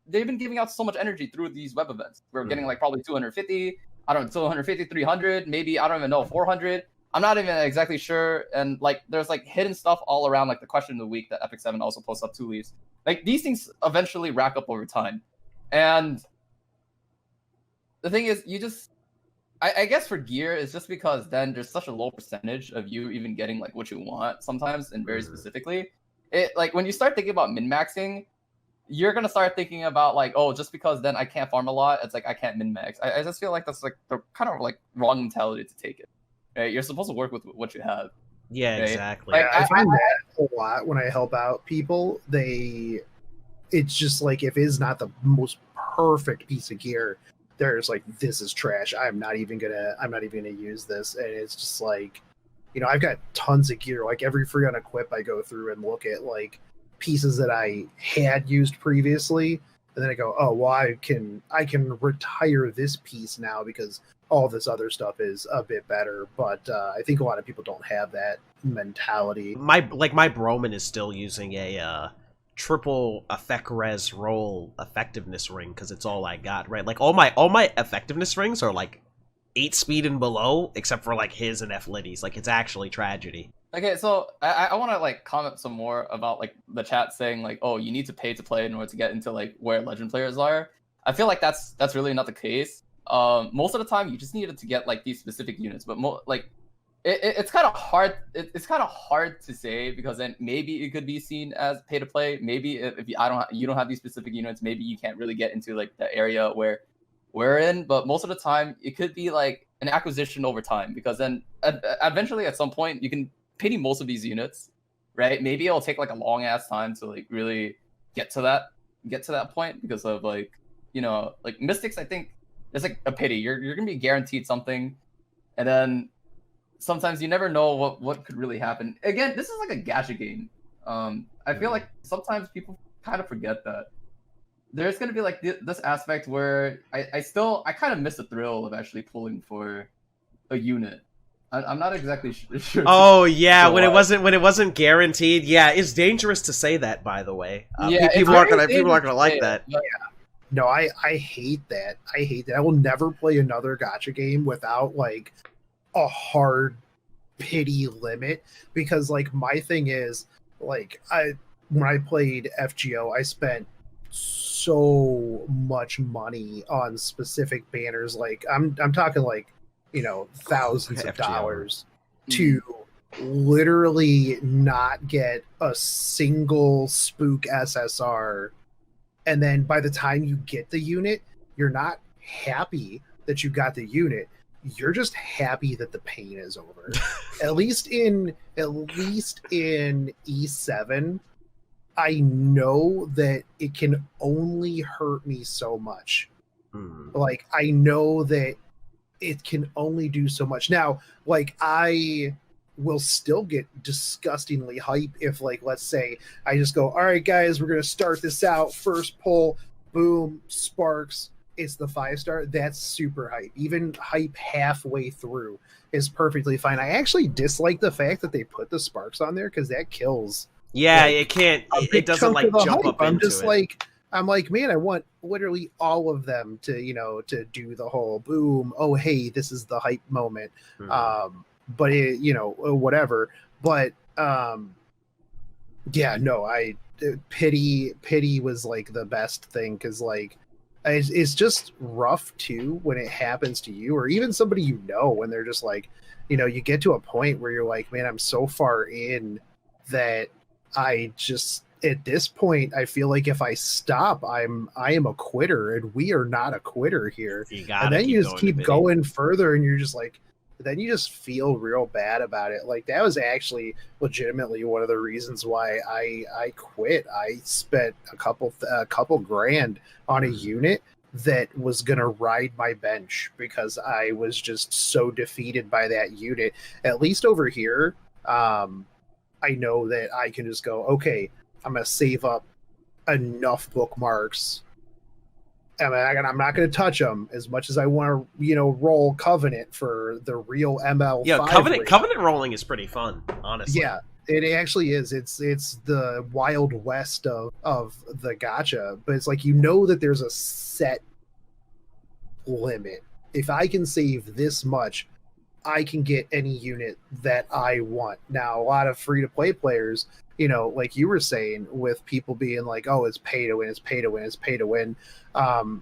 they've been giving out so much energy through these web events. We're getting like probably 250, 250, 300, maybe, I don't even know, 400. I'm not even exactly sure. And like, there's like hidden stuff all around, like the question of the week that Epic 7 also posts up 2 weeks. Like these things eventually rack up over time. And the thing is, I guess for gear, it's just because then there's such a low percentage of you even getting like what you want sometimes, and very specifically. It like when you start thinking about min-maxing, you're gonna start thinking about like, oh, just because then I can't farm a lot, it's like I can't min-max. I just feel like that's like the kind of like wrong mentality to take it. Right? You're supposed to work with what you have. Yeah, right? exactly. Like, I find that a lot when I help out people. It's just like, if it's not the most perfect piece of gear, there's like, this is trash. I'm not even gonna use this. And it's just like, you know, I've got tons of gear. Like every free on equip, I go through and look at like pieces that I had used previously, and then I go, oh well, I can retire this piece now because all this other stuff is a bit better. But I think a lot of people don't have that mentality. My Broman is still using a triple effect res roll effectiveness ring because it's all I got, right? Like all my effectiveness rings are like 8 speed and below, except for like his and F Liddy's. Like it's actually tragedy. Okay, so I want to like comment some more about like the chat saying like, oh, you need to pay to play in order to get into like where legend players are. I feel like that's really not the case. Most of the time you just needed to get like these specific units, but it's kind of hard. It's kind of hard to say, because then maybe it could be seen as pay to play. Maybe if you don't have these specific units, maybe you can't really get into like the area where we're in. But most of the time it could be like an acquisition over time, because then eventually at some point you can pity most of these units, right? Maybe it'll take like a long ass time to like really get to that point because of like, you know, like Mystics. I think it's like a pity. You're gonna be guaranteed something, and then sometimes you never know what could really happen. Again, this is like a gacha game. I feel like sometimes people kind of forget that there's gonna be like this aspect where I kind of miss the thrill of actually pulling for a unit. I'm not exactly sure. Oh yeah, when it wasn't guaranteed. Yeah, it's dangerous to say that, by the way. Yeah, people aren't gonna like that. Yeah. No, I hate that. I hate that. I will never play another gacha game without like a hard pity limit, because like my thing is like when I played FGO, I spent so much money on specific banners. Like I'm talking like, you know, thousands of dollars to literally not get a single spook SSR. And then by the time you get the unit, you're not happy that you got the unit. You're just happy that the pain is over. At least in E7, I know that it can only hurt me so much. Like I know that it can only do so much. Now, like I will still get disgustingly hype if, like, let's say I just go, all right, guys, we're gonna start this out. First pull, boom, sparks. It's the 5-star. That's super hype. Even hype halfway through is perfectly fine. I actually dislike the fact that they put the sparks on there because that kills. Yeah, like, it can't. It doesn't like jump hype. up into it. I'm like, man, I want literally all of them to, you know, to do the whole boom. Oh, hey, this is the hype moment. But it, you know, whatever. But yeah, no, pity was like the best thing, because like it's just rough too when it happens to you or even somebody you know, when they're just like, you know, you get to a point where you're like, man, I'm so far in that I just, at this point, I feel like if I stop, I am a quitter, and we are not a quitter here. And then you just keep going further, and you're just like, then you just feel real bad about it. Like that was actually legitimately one of the reasons why I quit. I spent a couple grand on a unit that was gonna ride my bench because I was just so defeated by that unit. At least over here, I know that I can just go, okay, I'm gonna save up enough bookmarks. And I'm not going to touch them as much as I want to, you know, roll Covenant for the real ML. Yeah, Covenant rolling is pretty fun, honestly. Yeah, it actually is. It's the Wild West of the gacha, but it's like, you know that there's a set limit. If I can save this much, I can get any unit that I want. Now, a lot of free-to-play players, you know, like you were saying, with people being like, oh, it's pay to win, it's pay to win, it's pay to win. You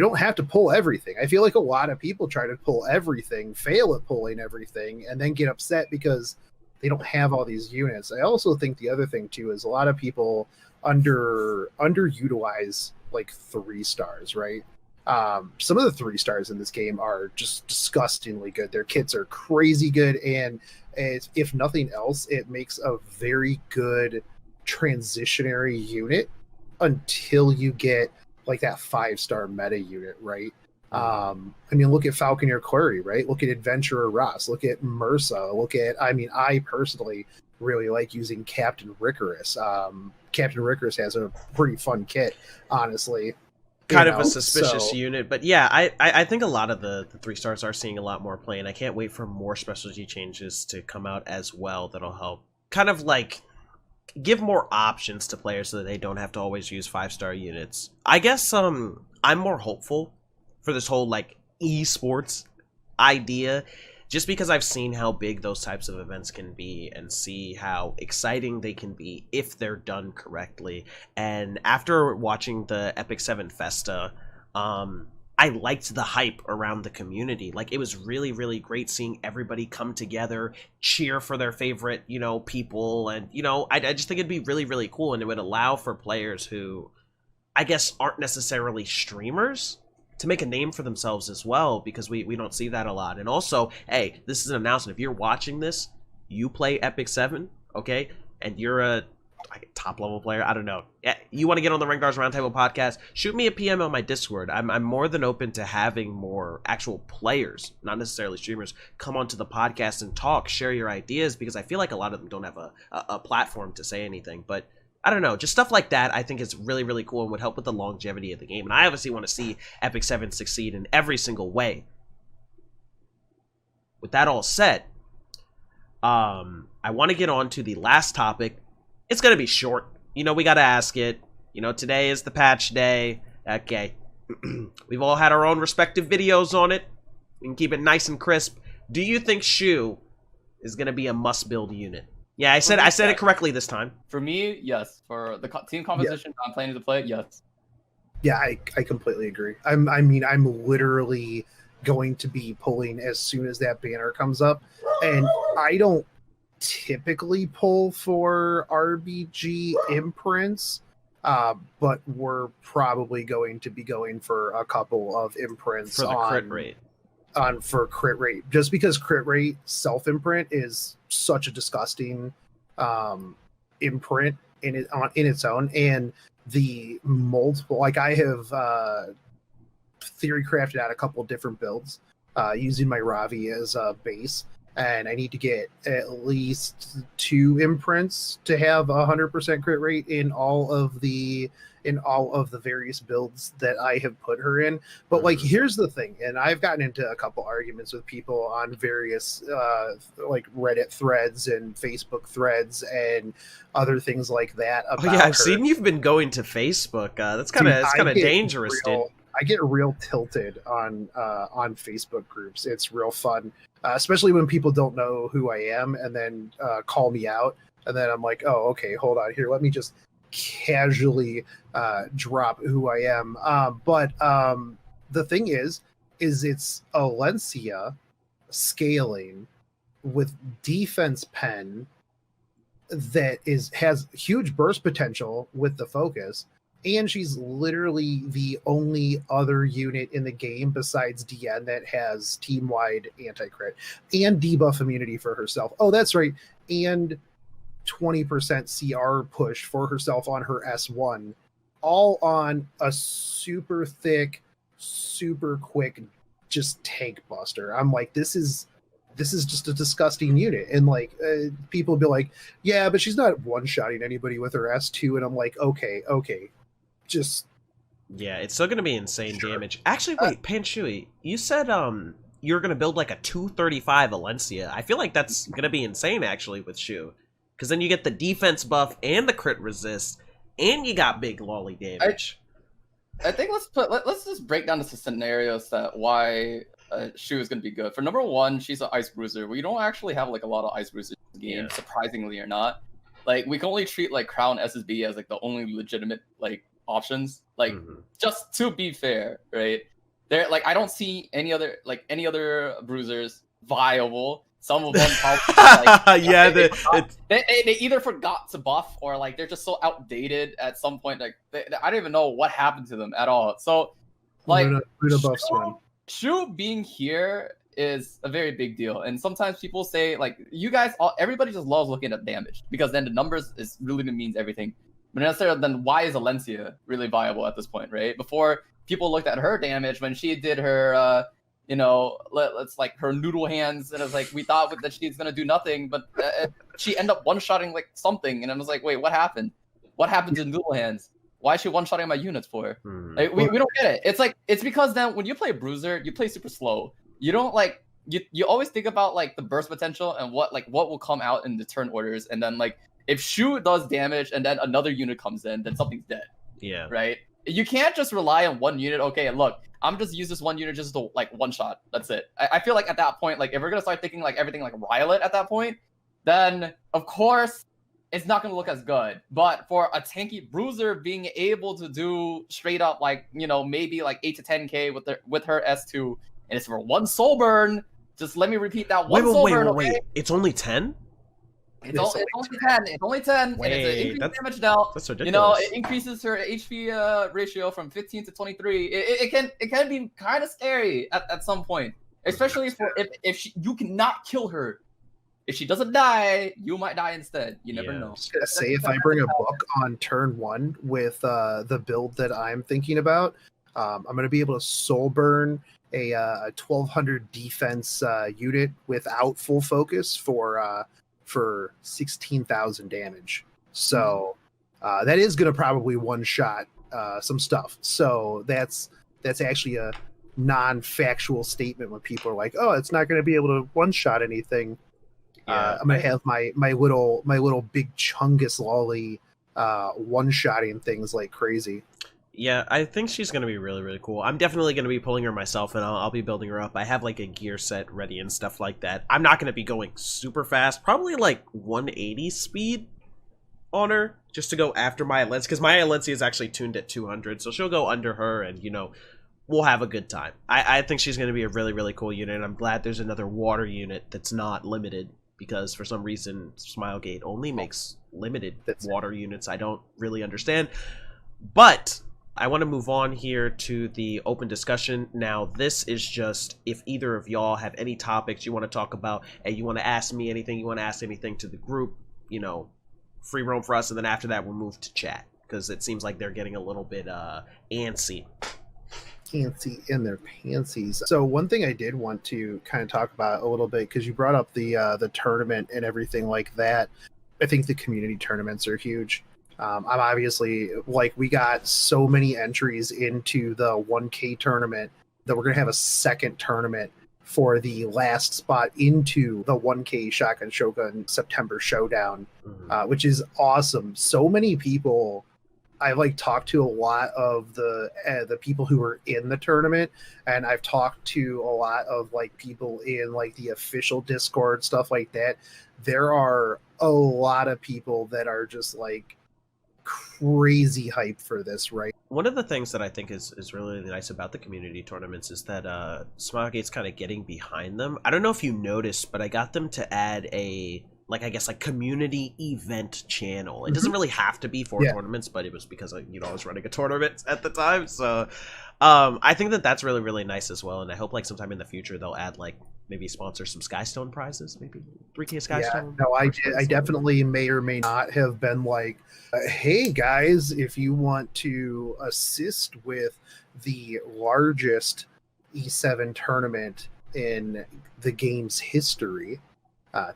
don't have to pull everything. I feel like a lot of people try to pull everything, fail at pulling everything, and then get upset because they don't have all these units. I also think the other thing too is a lot of people underutilize like 3-stars, right? Some of the 3-stars in this game are just disgustingly good. Their kits are crazy good, and if nothing else, it makes a very good transitionary unit until you get like that 5-star meta unit, right? I mean, look at Falconeer Query, right? Look at Adventurer Ross. Look at Mursa. I personally really like using Captain Ricorous. Captain Ricorous has a pretty fun kit, honestly. Kind of a suspicious unit, but yeah, I think a lot of the 3-stars are seeing a lot more play, and I can't wait for more specialty changes to come out as well that'll help kind of like give more options to players so that they don't have to always use 5-star units. I guess I'm more hopeful for this whole like esports idea, just because I've seen how big those types of events can be and see how exciting they can be if they're done correctly. And after watching the Epic 7 Festa, I liked the hype around the community. Like, it was really, really great seeing everybody come together, cheer for their favorite, you know, people. And, you know, I just think it'd be really, really cool. And it would allow for players who, I guess, aren't necessarily streamers to make a name for themselves as well, because we don't see that a lot. And also, hey, this is an announcement. If you're watching this, you play Epic 7, okay? And you're a top level player. I don't know. Yeah, you want to get on the Rengar's Roundtable podcast? Shoot me a PM on my Discord. I'm more than open to having more actual players, not necessarily streamers, come onto the podcast and talk, share your ideas, because I feel like a lot of them don't have a platform to say anything. But I don't know, just stuff like that I think is really, really cool and would help with the longevity of the game. And I obviously want to see Epic 7 succeed in every single way. With that all said, I want to get on to the last topic. It's going to be short. You know, we got to ask it. You know, today is the patch day. Okay. We've all had our own respective videos on it. We can keep it nice and crisp. Do you think Choux is going to be a must-build unit? Yeah, I said it correctly this time. For me, yes. For the team composition I'm planning to play, yes. Yeah, I completely agree. I'm literally going to be pulling as soon as that banner comes up, and I don't typically pull for RBG imprints, but we're probably going to be going for a couple of imprints for the crit rate. For crit rate, just because crit rate self imprint is such a disgusting imprint in its own, and the multiple, like I have theory crafted out a couple of different builds using my Ravi as a base, and I need to get at least 2 imprints to have 100% crit rate in all of the various builds that I have put her in. But like, here's the thing, and I've gotten into a couple arguments with people on various like Reddit threads and Facebook threads and other things like that. About I've seen you've been going to Facebook. That's kind of dangerous, dude. I get real tilted on Facebook groups. It's real fun, especially when people don't know who I am and then call me out. And then I'm like, oh, okay, hold on here. Let me just casually drop who I am. But the thing is it's Alencia scaling with defense pen that has huge burst potential with the focus. And she's literally the only other unit in the game besides DN that has team-wide anti-crit and debuff immunity for herself. Oh, that's right. And 20% CR push for herself on her S1. All on a super thick, super quick, just tank buster. I'm like, this is just a disgusting unit. And like, people will be like, yeah, but she's not one-shotting anybody with her S2. And I'm like, okay. Just it's still gonna be insane damage. Actually, wait, Panshui, you said you're gonna build like a 235 Alencia. I feel like that's gonna be insane actually with Choux, because then you get the defense buff and the crit resist, and you got big lolly damage. I think let's just break down the scenarios that why Choux is gonna be good. For number one, she's an ice bruiser. We don't actually have like a lot of ice bruisers in the game, surprisingly or not. Like, we can only treat like Crown SSB as like the only legitimate like options, like just to be fair, right? There, like, I don't see any other bruisers viable. Some of them probably they either forgot to buff, or like they're just so outdated at some point, like I don't even know what happened to them at all. So like Choux being here is a very big deal. And sometimes people say, like, you guys everybody just loves looking at damage, because then the numbers really means everything. But necessarily, then why is Alencia really viable at this point, right? Before, people looked at her damage when she did her, let's like her noodle hands, and it was like, we thought that she's gonna do nothing, but she ended up one-shotting like something, and I was like, wait, what happened? What happened to noodle hands? Why is she one-shotting my units for? Like, we don't get it. It's like, it's because then when you play Bruiser, you play super slow. You don't like, you always think about like the burst potential and what will come out in the turn orders, and then like, if Choux does damage and then another unit comes in, then something's dead. Yeah. Right? You can't just rely on one unit. Okay, look, I'm just use this one unit just to like one shot. That's it. I feel like at that point, like if we're gonna start thinking like everything like Rylot at that point, then of course it's not gonna look as good. But for a tanky bruiser being able to do straight up like, maybe like 8 to 10k with her S2, and it's for one soul burn. Just let me repeat that one soul burn. Wait. It's only 10? It's only 10. It's only 10. Wait, and it's an increased damage now. That's ridiculous. It increases her HP ratio from 15 to 23. It can be kind of scary at some point, especially if you cannot kill her if she doesn't die, you might die instead. You never know. I was gonna say, if I bring a book on turn 1 with the build that I'm thinking about, I'm gonna be able to soul burn a 1200 defense unit without full focus for 16,000 damage. So that is gonna probably one shot some stuff. So that's actually a non-factual statement when people are like, "Oh, it's not going to be able to one-shot anything." I'm gonna have my little big chungus lolly one-shotting things like crazy. Yeah, I think she's going to be really, really cool. I'm definitely going to be pulling her myself, and I'll be building her up. I have, like, a gear set ready and stuff like that. I'm not going to be going super fast. Probably, like, 180 speed on her, just to go after my Alencia, because my Alencia is actually tuned at 200, so she'll go under her, and, you know, we'll have a good time. I think she's going to be a really, really cool unit, and I'm glad there's another water unit that's not limited, because for some reason, Smilegate only makes limited water units. I don't really understand, but I want to move on here to the open discussion. Now, this is just if either of y'all have any topics you want to talk about, and you want to ask me anything, you want to ask anything to the group, you know, free roam for us, and then after that, we'll move to chat, because it seems like they're getting a little bit antsy In their pansies. So one thing I did want to kind of talk about a little bit, because you brought up the tournament and everything like that. I think the community tournaments are huge. I'm obviously, like, we got so many entries into the 1K tournament that we're going to have a second tournament for the last spot into the 1K Shotgun Shogun September Showdown, which is awesome. So many people. I've like talked to a lot of the people who were in the tournament, and I've talked to a lot of like people in like the official Discord, stuff like that. There are a lot of people that are just like crazy hype for this, right? One of the things that I think is really, really nice about the community tournaments is that Smilegate's kind of getting behind them. I don't know if you noticed, but I got them to add a, like, I guess, like, community event channel. It doesn't really have to be for tournaments, but it was because, you know, I was running a tournament at the time. So I think that that's really, really nice as well. And I hope, like, sometime in the future they'll add, like, maybe sponsor some Skystone prizes, maybe 3K Skystone. Yeah, no, I definitely may or may not have been like, hey guys, if you want to assist with the largest E7 tournament in the game's history,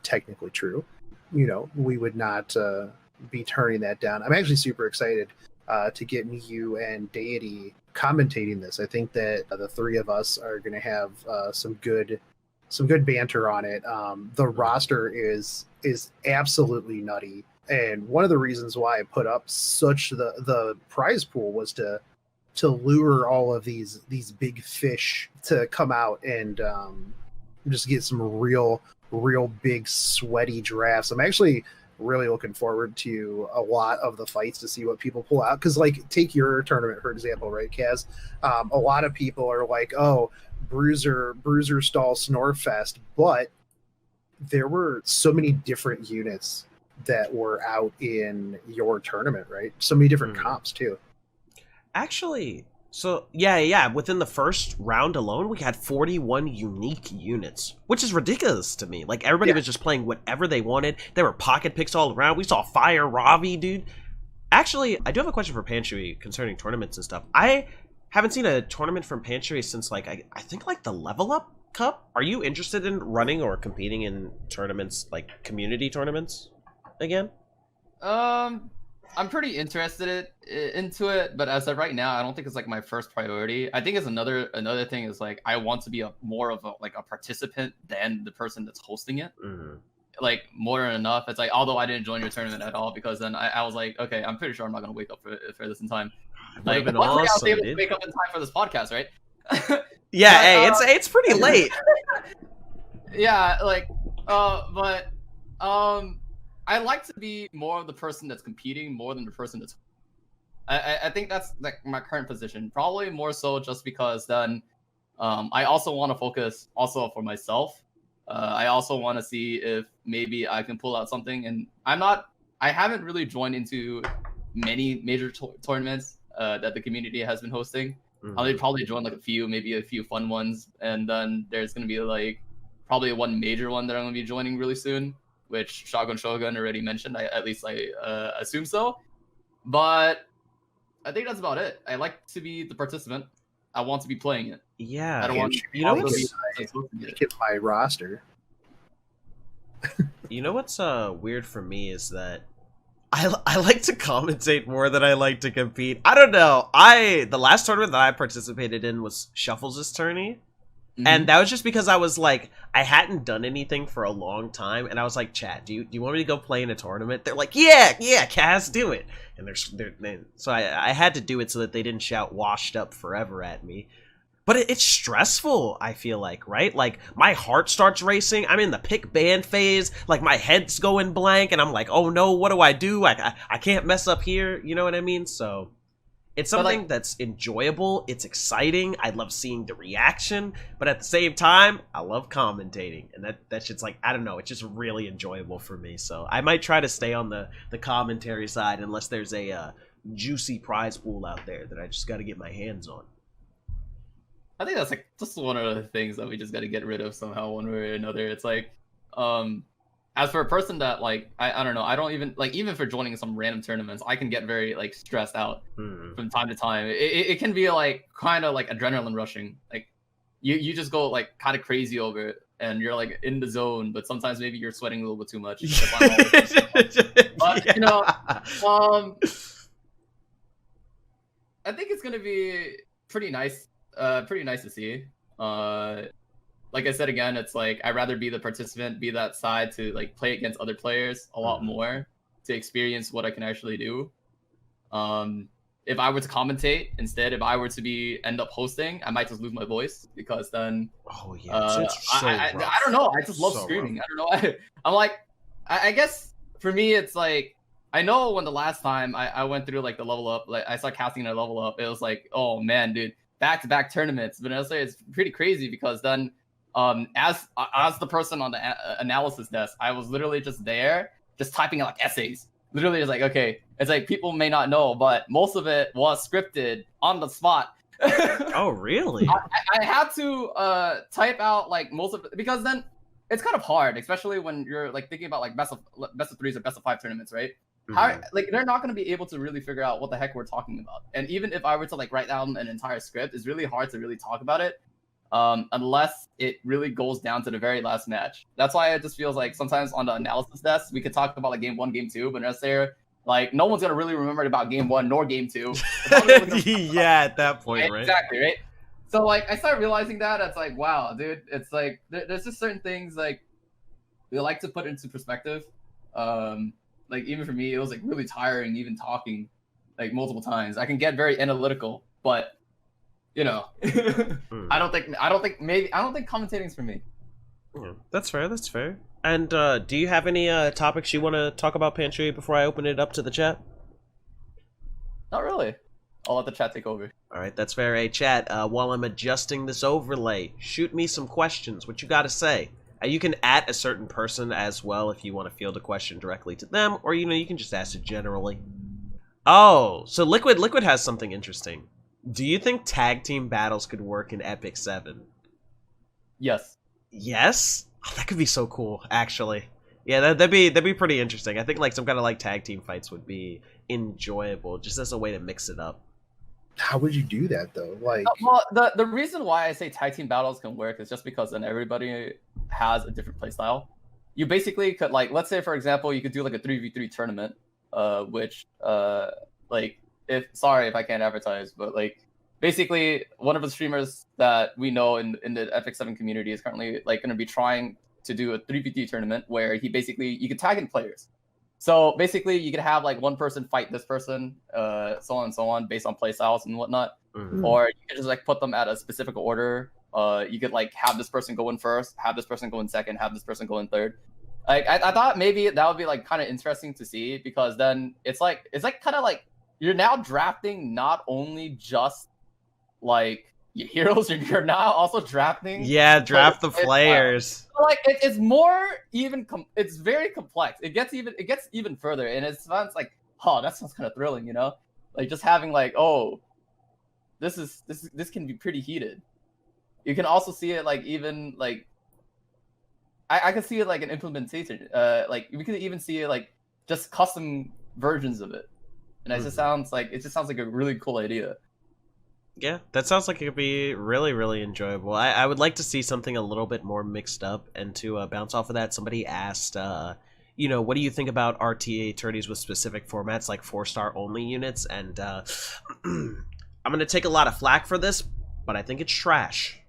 technically true, you know, we would not be turning that down. I'm actually super excited to get you and Deity commentating this. I think that the three of us are going to have some good banter on it. The roster is absolutely nutty, and one of the reasons why I put up such the prize pool was to lure all of these big fish to come out and just get some real big sweaty drafts. I'm actually really looking forward to a lot of the fights to see what people pull out, because like take your tournament for example, right, Kaz? A lot of people are like, oh, Bruiser stall Snorfest, but there were so many different units that were out in your tournament, right? So many different comps too. Actually, so yeah, within the first round alone, we had 41 unique units, which is ridiculous to me. Like, everybody was just playing whatever they wanted. There were pocket picks all around. We saw Fire Ravi, dude. Actually, I do have a question for Panshui concerning tournaments and stuff. I haven't seen a tournament from Panshui since, like, I think, like, the Level Up Cup. Are you interested in running or competing in tournaments, like, community tournaments again? I'm pretty interested into it, but as of right now, I don't think it's like my first priority. I think it's another thing is like I want to be more of a participant than the person that's hosting it. Like, more than enough. It's like, although I didn't join your tournament at all, because then I was like, okay, I'm pretty sure I'm not gonna wake up for this in time. Like, been luckily awesome, I was able to wake up in time for this podcast, right? Yeah, but, hey, it's pretty late. Yeah, like, but I like to be more of the person that's competing more than the person that's. I think that's like my current position. Probably more so just because then I also want to focus also for myself. I also want to see if maybe I can pull out something. And I haven't really joined into many major tournaments that the community has been hosting. I'll probably join like maybe a few fun ones. And then there's going to be like probably one major one that I'm going to be joining really soon. which Shotgun Shogun already mentioned. At least I assume so. But I think that's about it. I like to be the participant. I want to be playing it. Yeah. I don't want you know what's get my roster. You know what's weird for me is that I like to commentate more than I like to compete. I don't know. The last tournament that I participated in was Shuffles' tourney. And that was just because I was like, I hadn't done anything for a long time, and I was like, chat, do you want me to go play in a tournament? They're like, yeah, Kaz, do it. And so I had to do it so that they didn't shout washed up forever at me. But it's stressful, I feel like, right? Like, my heart starts racing, I'm in the pick ban phase, like, my head's going blank, and I'm like, oh no, what do? I can't mess up here, you know what I mean? So it's something that's enjoyable, it's exciting, I love seeing the reaction, but at the same time, I love commentating, and that shit's like, I don't know, it's just really enjoyable for me, so I might try to stay on the commentary side unless there's a juicy prize pool out there that I just gotta get my hands on. I think that's like just one of the things that we just gotta get rid of somehow, one way or another. It's like, as for a person that like I don't know, I don't even like, even for joining some random tournaments, I can get very like stressed out from time to time. It can be like kind of like adrenaline rushing. Like you just go like kind of crazy over it, and you're like in the zone, but sometimes maybe you're sweating a little bit too much. But you know, I think it's gonna be pretty nice. Pretty nice to see. Like I said again, it's like I'd rather be the participant, be that side to like play against other players a lot more to experience what I can actually do. If I were to commentate instead, if I were to end up hosting, I might just lose my voice because then I don't know. I just love screaming. Rough. I don't know. I'm like, I guess for me it's like, I know when the last time I went through like the level up, like I started casting a level up, it was like, oh man, dude, back-to-back tournaments. But I'll say it's pretty crazy because then as the person on the analysis desk, I was literally just there just typing out like essays, literally just like, okay, it's like people may not know, but most of it was scripted on the spot. Oh really? I had to type out like most of it because then it's kind of hard, especially when you're like thinking about like best of threes or best of five tournaments, right? How, like they're not going to be able to really figure out what the heck we're talking about, and even if I were to like write down an entire script, it's really hard to really talk about it unless it really goes down to the very last match. That's why it just feels like sometimes on the analysis desk we could talk about like game 1, game 2, but unless they're like, no one's going to really remember about game 1 nor game 2. Yeah, at that point, right? Exactly, right? So like I started realizing that it's like, wow, dude, it's like there's just certain things like we like to put into perspective. Like even for me, it was like really tiring even talking like multiple times. I can get very analytical, but you know, I don't think commentating's for me. Yeah, that's fair. That's fair. And do you have any topics you want to talk about, Panshui, before I open it up to the chat? Not really. I'll let the chat take over. All right, that's fair. Hey, chat. While I'm adjusting this overlay, shoot me some questions. What you got to say? You can at a certain person as well if you want to field a question directly to them, or you can just ask it generally. Oh, so Liquid has something interesting. Do you think tag team battles could work in Epic 7? Yes. Yes? Oh, that could be so cool, actually. Yeah, that'd be pretty interesting. I think like some kind of like tag team fights would be enjoyable, just as a way to mix it up. How would you do that though? Like, well, the reason why I say tag team battles can work is just because then everybody has a different playstyle. You basically could like, let's say for example, you could do like a 3v3 tournament, which like sorry if I can't advertise, but like basically one of the streamers that we know in the Epic 7 community is currently like going to be trying to do a 3v3 tournament where you could tag in players. So basically, you could have like one person fight this person, so on and so on, based on play styles and whatnot. Or you could just like put them at a specific order. You could like have this person go in first, have this person go in second, have this person go in third. Like I thought maybe that would be like kind of interesting to see, because then it's like kind of like you're now drafting not only just like your heroes, you're now also drafting. Yeah, draft the players. Like it's more even. It's very complex. It gets even further, and it sounds like, oh, that sounds kind of thrilling, you know, like just having like, oh, this can be pretty heated. You can also see it like even like, I could see it like an implementation. Like we could even see it like just custom versions of it, and it just sounds like a really cool idea. Yeah, that sounds like it could be really, really enjoyable. I would like to see something a little bit more mixed up. And to bounce off of that, somebody asked, you know, what do you think about RTA tourneys with specific formats like 4-star only units? And I'm going to take a lot of flack for this, but I think it's trash.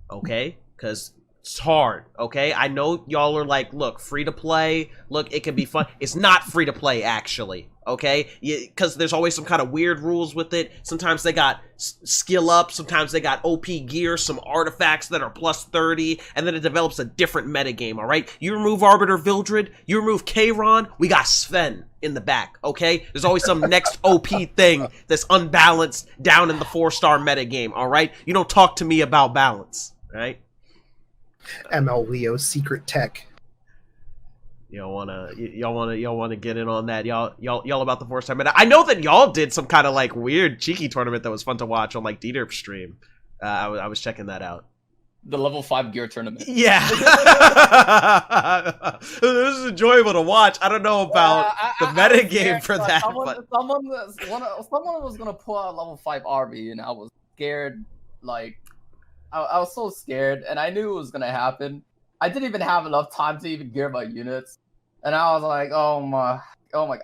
Okay? Because it's hard. Okay? I know y'all are like, look, free to play. Look, it can be fun. It's not free to play, actually. Okay? Because there's always some kind of weird rules with it. Sometimes they got skill up. Sometimes they got OP gear, some artifacts that are plus 30, and then it develops a different metagame, alright? You remove Arbiter Vildred, you remove Kayron, we got Sven in the back, okay? There's always some next OP thing that's unbalanced down in the 4-star metagame, alright? You don't talk to me about balance, right? ML Leo's secret tech. Y'all wanna get in on that? Y'all about the 4-star meta? I know that y'all did some kind of like weird cheeky tournament that was fun to watch on like DDerp stream. I was checking that out. The level 5 gear tournament. Yeah, this is enjoyable to watch. I don't know about the meta game for that. Someone was gonna pull out level 5 RB, and I was scared. Like, I was so scared, and I knew it was gonna happen. I didn't even have enough time to even gear my units, and I was like, oh my,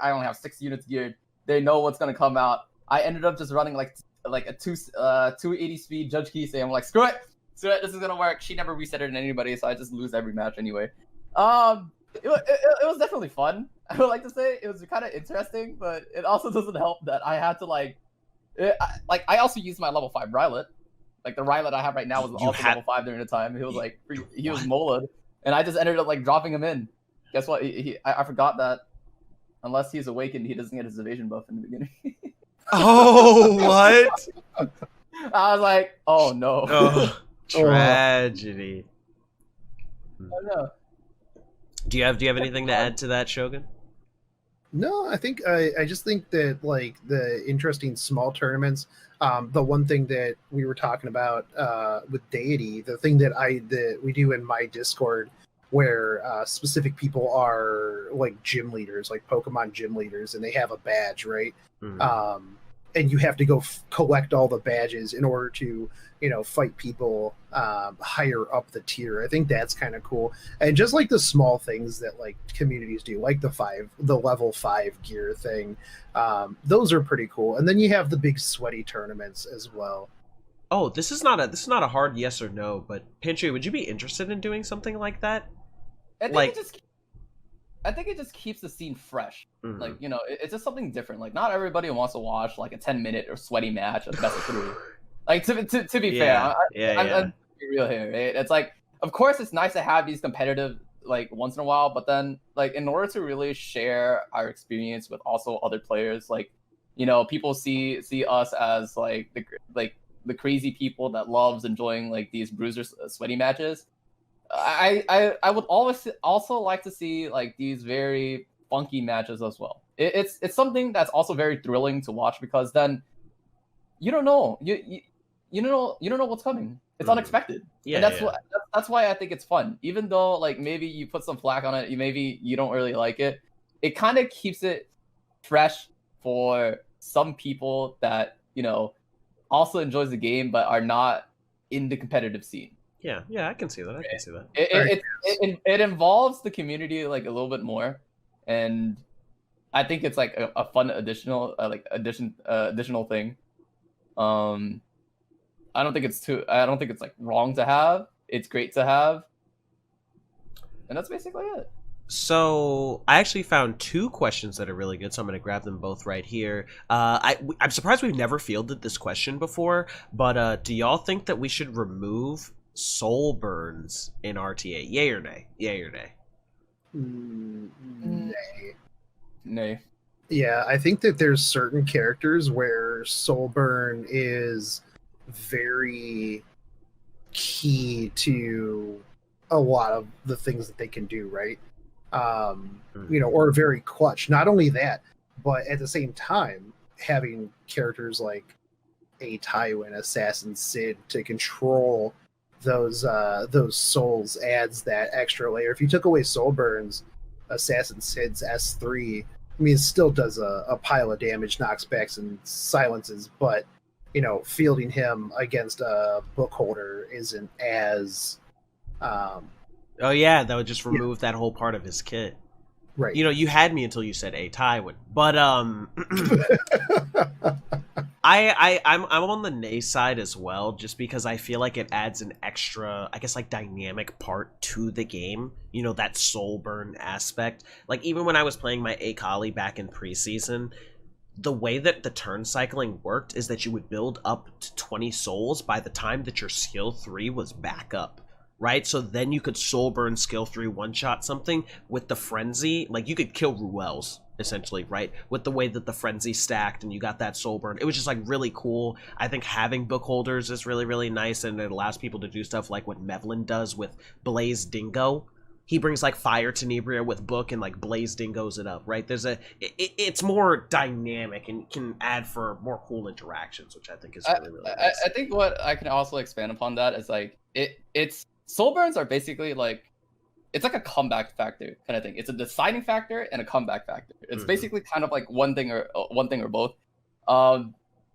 I only have 6 units geared. They know what's gonna come out. I ended up just running like a 280 speed Judge Kisei. I'm like, screw it, this is gonna work. She never reset it in anybody, so I just lose every match anyway. It was definitely fun. I would like to say it was kind of interesting, but it also doesn't help that I had to I also used my level 5 Rylet. Like the Rylet I have right now was also level 5 during the time. He was like, he was moled, and I just ended up like dropping him in. Guess what? I forgot that unless he's awakened, he doesn't get his evasion buff in the beginning. Oh, what? I was like, oh no. Oh, tragedy. I know. Do you have anything to add to that, Shogun? No, I think I just think that like the interesting small tournaments. The one thing that we were talking about with Deity, the thing that we do in my Discord, where specific people are like gym leaders, like Pokemon gym leaders, and they have a badge, right? Mm-hmm. And you have to go collect all the badges in order to, fight people higher up the tier. I think that's kind of cool. And just like the small things that like communities do, like the level 5 gear thing, those are pretty cool. And then you have the big sweaty tournaments as well. Oh, this is not a hard yes or no, but Panshui, would you be interested in doing something like that? I think it just keeps the scene fresh. Mm-hmm. Like, it's just something different. Like, not everybody wants to watch like a 10-minute or sweaty match of best of 3. Like, to be fair, I'm real here. Right? It's like, of course, it's nice to have these competitive like once in a while, but then like in order to really share our experience with also other players, like, people see us as like the crazy people that loves enjoying like these bruiser sweaty matches. I would always also like to see like these very funky matches as well. It's something that's also very thrilling to watch, because then you don't know you don't know what's coming. It's unexpected. Yeah, and that's why I think it's fun. Even though like maybe you put some flack on it, maybe you don't really like it. It kind of keeps it fresh for some people that also enjoys the game but are not in the competitive scene. Yeah, I can see that. It involves the community like a little bit more, and I think it's like a fun additional thing. I don't think it's like wrong to have. It's great to have, and that's basically it. So I actually found 2 questions that are really good, so I'm going to grab them both right here. I'm surprised we've never fielded this question before, but do y'all think that we should remove soul burns in RTA? Yay or nay? Nay. Yeah, I think that there's certain characters where soul burn is very key to a lot of the things that they can do, right? Or very clutch. Not only that, but at the same time, having characters like a Tywin, Assassin Sid to control those souls adds that extra layer. If you took away Soulburn's Assassin Sid's S3, I mean, it still does a pile of damage, knocks backs, and silences, but, fielding him against a book holder isn't as... oh, yeah, that would just remove that whole part of his kit. Right. You had me until you said a Tywin. But, I'm on the nay side as well, just because I feel like it adds an extra, I guess, like, dynamic part to the game. That soul burn aspect. Like, even when I was playing my Akali back in preseason, the way that the turn cycling worked is that you would build up to 20 souls by the time that your skill 3 was back up. Right? So then you could soul burn skill 3 one-shot something with the frenzy. Like, you could kill Ruels, essentially, right? With the way that the frenzy stacked and you got that soul burn. It was just, like, really cool. I think having book holders is really, really nice, and it allows people to do stuff like what Mevlin does with Blaze Dingo. He brings, like, Fire Tenebria with book and, like, Blaze Dingoes it up, right? It's more dynamic and can add for more cool interactions, which I think is really, really nice. I think what I can also expand upon that is, like, it's soul burns are basically like, it's like a comeback factor kind of thing. It's a deciding factor and a comeback factor. It's basically kind of like one thing or both.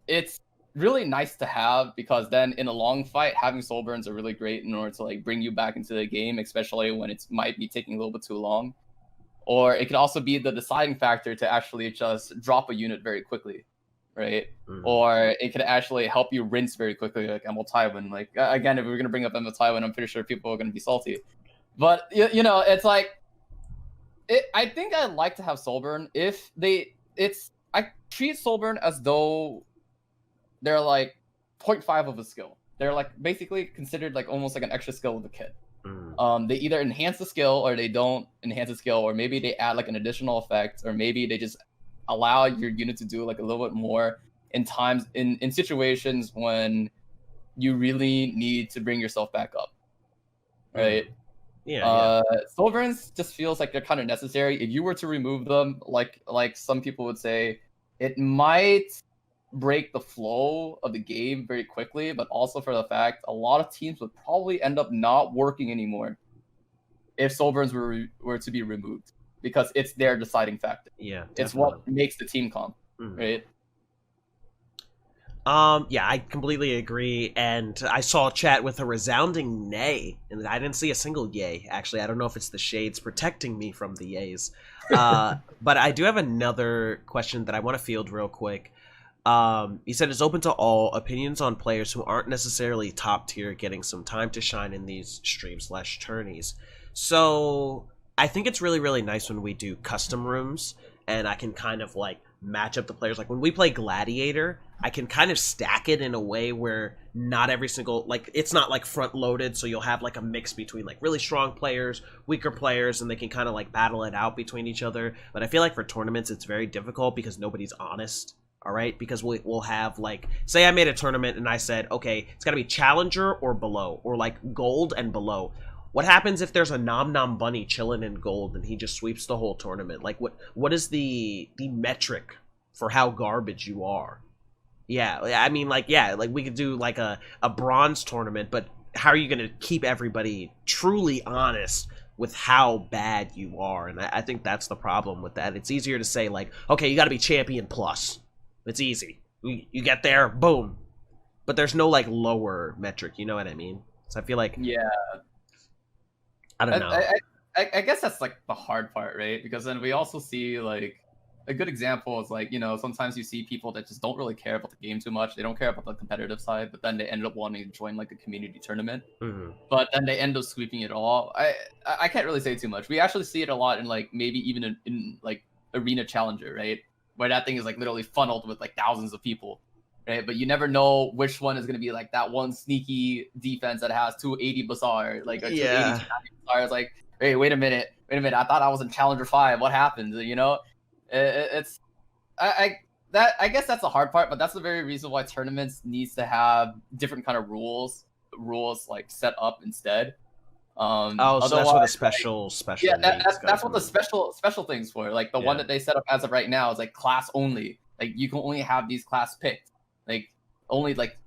It's really nice to have, because then in a long fight, having soul burns are really great in order to, like, bring you back into the game, especially when it might be taking a little bit too long. Or it can also be the deciding factor to actually just drop a unit very quickly. Right? Or it could actually help you rinse very quickly, like Emil Tywin. Like, again, if we're going to bring up Emil Tywin, I'm pretty sure people are going to be salty. But, it's like... I think I'd like to have Soulburn if I treat Soulburn as though they're, like, 0.5 of a skill. They're, like, basically considered, like, almost like an extra skill of the kit. They either enhance the skill, or they don't enhance the skill, or maybe they add, like, an additional effect, or maybe they just allow your unit to do, like, a little bit more in situations when you really need to bring yourself back up, right? Soulburns just feels like they're kind of necessary. If you were to remove them, like some people would say, it might break the flow of the game very quickly, but also for the fact a lot of teams would probably end up not working anymore if Soulburns were to be removed, because it's their deciding factor. Yeah, definitely. It's what makes the team comp, right? Yeah, I completely agree, and I saw chat with a resounding nay, and I didn't see a single yay. Actually, I don't know if it's the shades protecting me from the yays. But I do have another question that I want to field real quick. He said it's open to all opinions on players who aren't necessarily top tier getting some time to shine in these streams/tourneys. So I think it's really, really nice when we do custom rooms, and I can kind of, like, match up the players. Like, when we play Gladiator, I can kind of stack it in a way where not every single, like, it's not, like, front-loaded, so you'll have, like, a mix between, like, really strong players, weaker players, and they can kind of, like, battle it out between each other. But I feel like for tournaments, it's very difficult because nobody's honest, all right? Because we'll have, like, say I made a tournament and I said, okay, it's got to be Challenger or below, or, like, Gold and below. What happens if there's a Nom Nom Bunny chilling in Gold and he just sweeps the whole tournament? Like, what is the metric for how garbage you are? Yeah, I mean, like, yeah, like, we could do, like, a bronze tournament, but how are you going to keep everybody truly honest with how bad you are? And I think that's the problem with that. It's easier to say, like, okay, you got to be champion plus. It's easy. You get there, boom. But there's no, like, lower metric, you know what I mean? So I feel like... Yeah. I don't know. I guess that's, like, the hard part, right? Because then we also see, like, a good example is, like, sometimes you see people that just don't really care about the game too much. They don't care about the competitive side, but then they end up wanting to join, like, a community tournament. But then they end up sweeping it all. I can't really say too much. We actually see it a lot in, like, maybe even in like, Arena Challenger, right? Where that thing is, like, literally funneled with, like, thousands of people. Right, but you never know which one is going to be, like, that one sneaky defense that has 280 Bazaar, like a 280 Bazaar. It's like, hey, wait a minute, I thought I was in Challenger 5. What happened? It's I guess that's the hard part, but that's the very reason why tournaments needs to have different kind of rules like set up instead. So that's what the special yeah, that's what the special things for. Like the one that they set up as of right now is like class only. Like you can only have these class picked. Like only like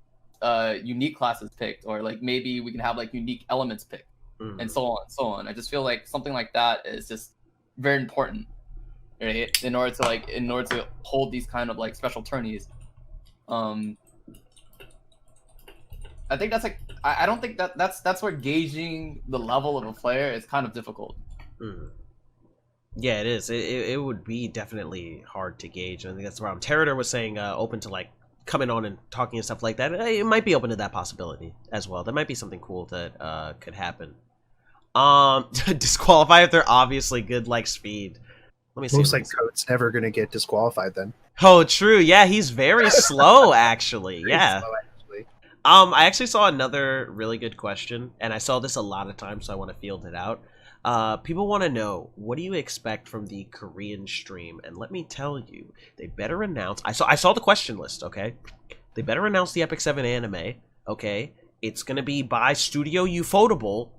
unique classes picked, or like maybe we can have like unique elements picked, and so on and so on. I just feel like something like that is just very important, right? In order to hold these kind of like special tourneys. I think that's like I don't think that's where gauging the level of a player is kind of difficult. Yeah, it is. It would be definitely hard to gauge. I think that's where Territor was saying open to like coming on and talking and stuff like that. It might be open to that possibility as well. That might be something cool that could happen. Disqualify if they're obviously good like speed. Let me see. Looks like Code's never gonna get disqualified then. Oh, true. Yeah, he's very slow actually. Yeah. Slow, actually. I actually saw another really good question, and I saw this a lot of times, so I want to field it out. People want to know, what do you expect from the Korean stream? And let me tell you, they better announce. I saw the question list. Okay, they better announce the Epic 7 anime. Okay, it's gonna be by Studio Ufotable,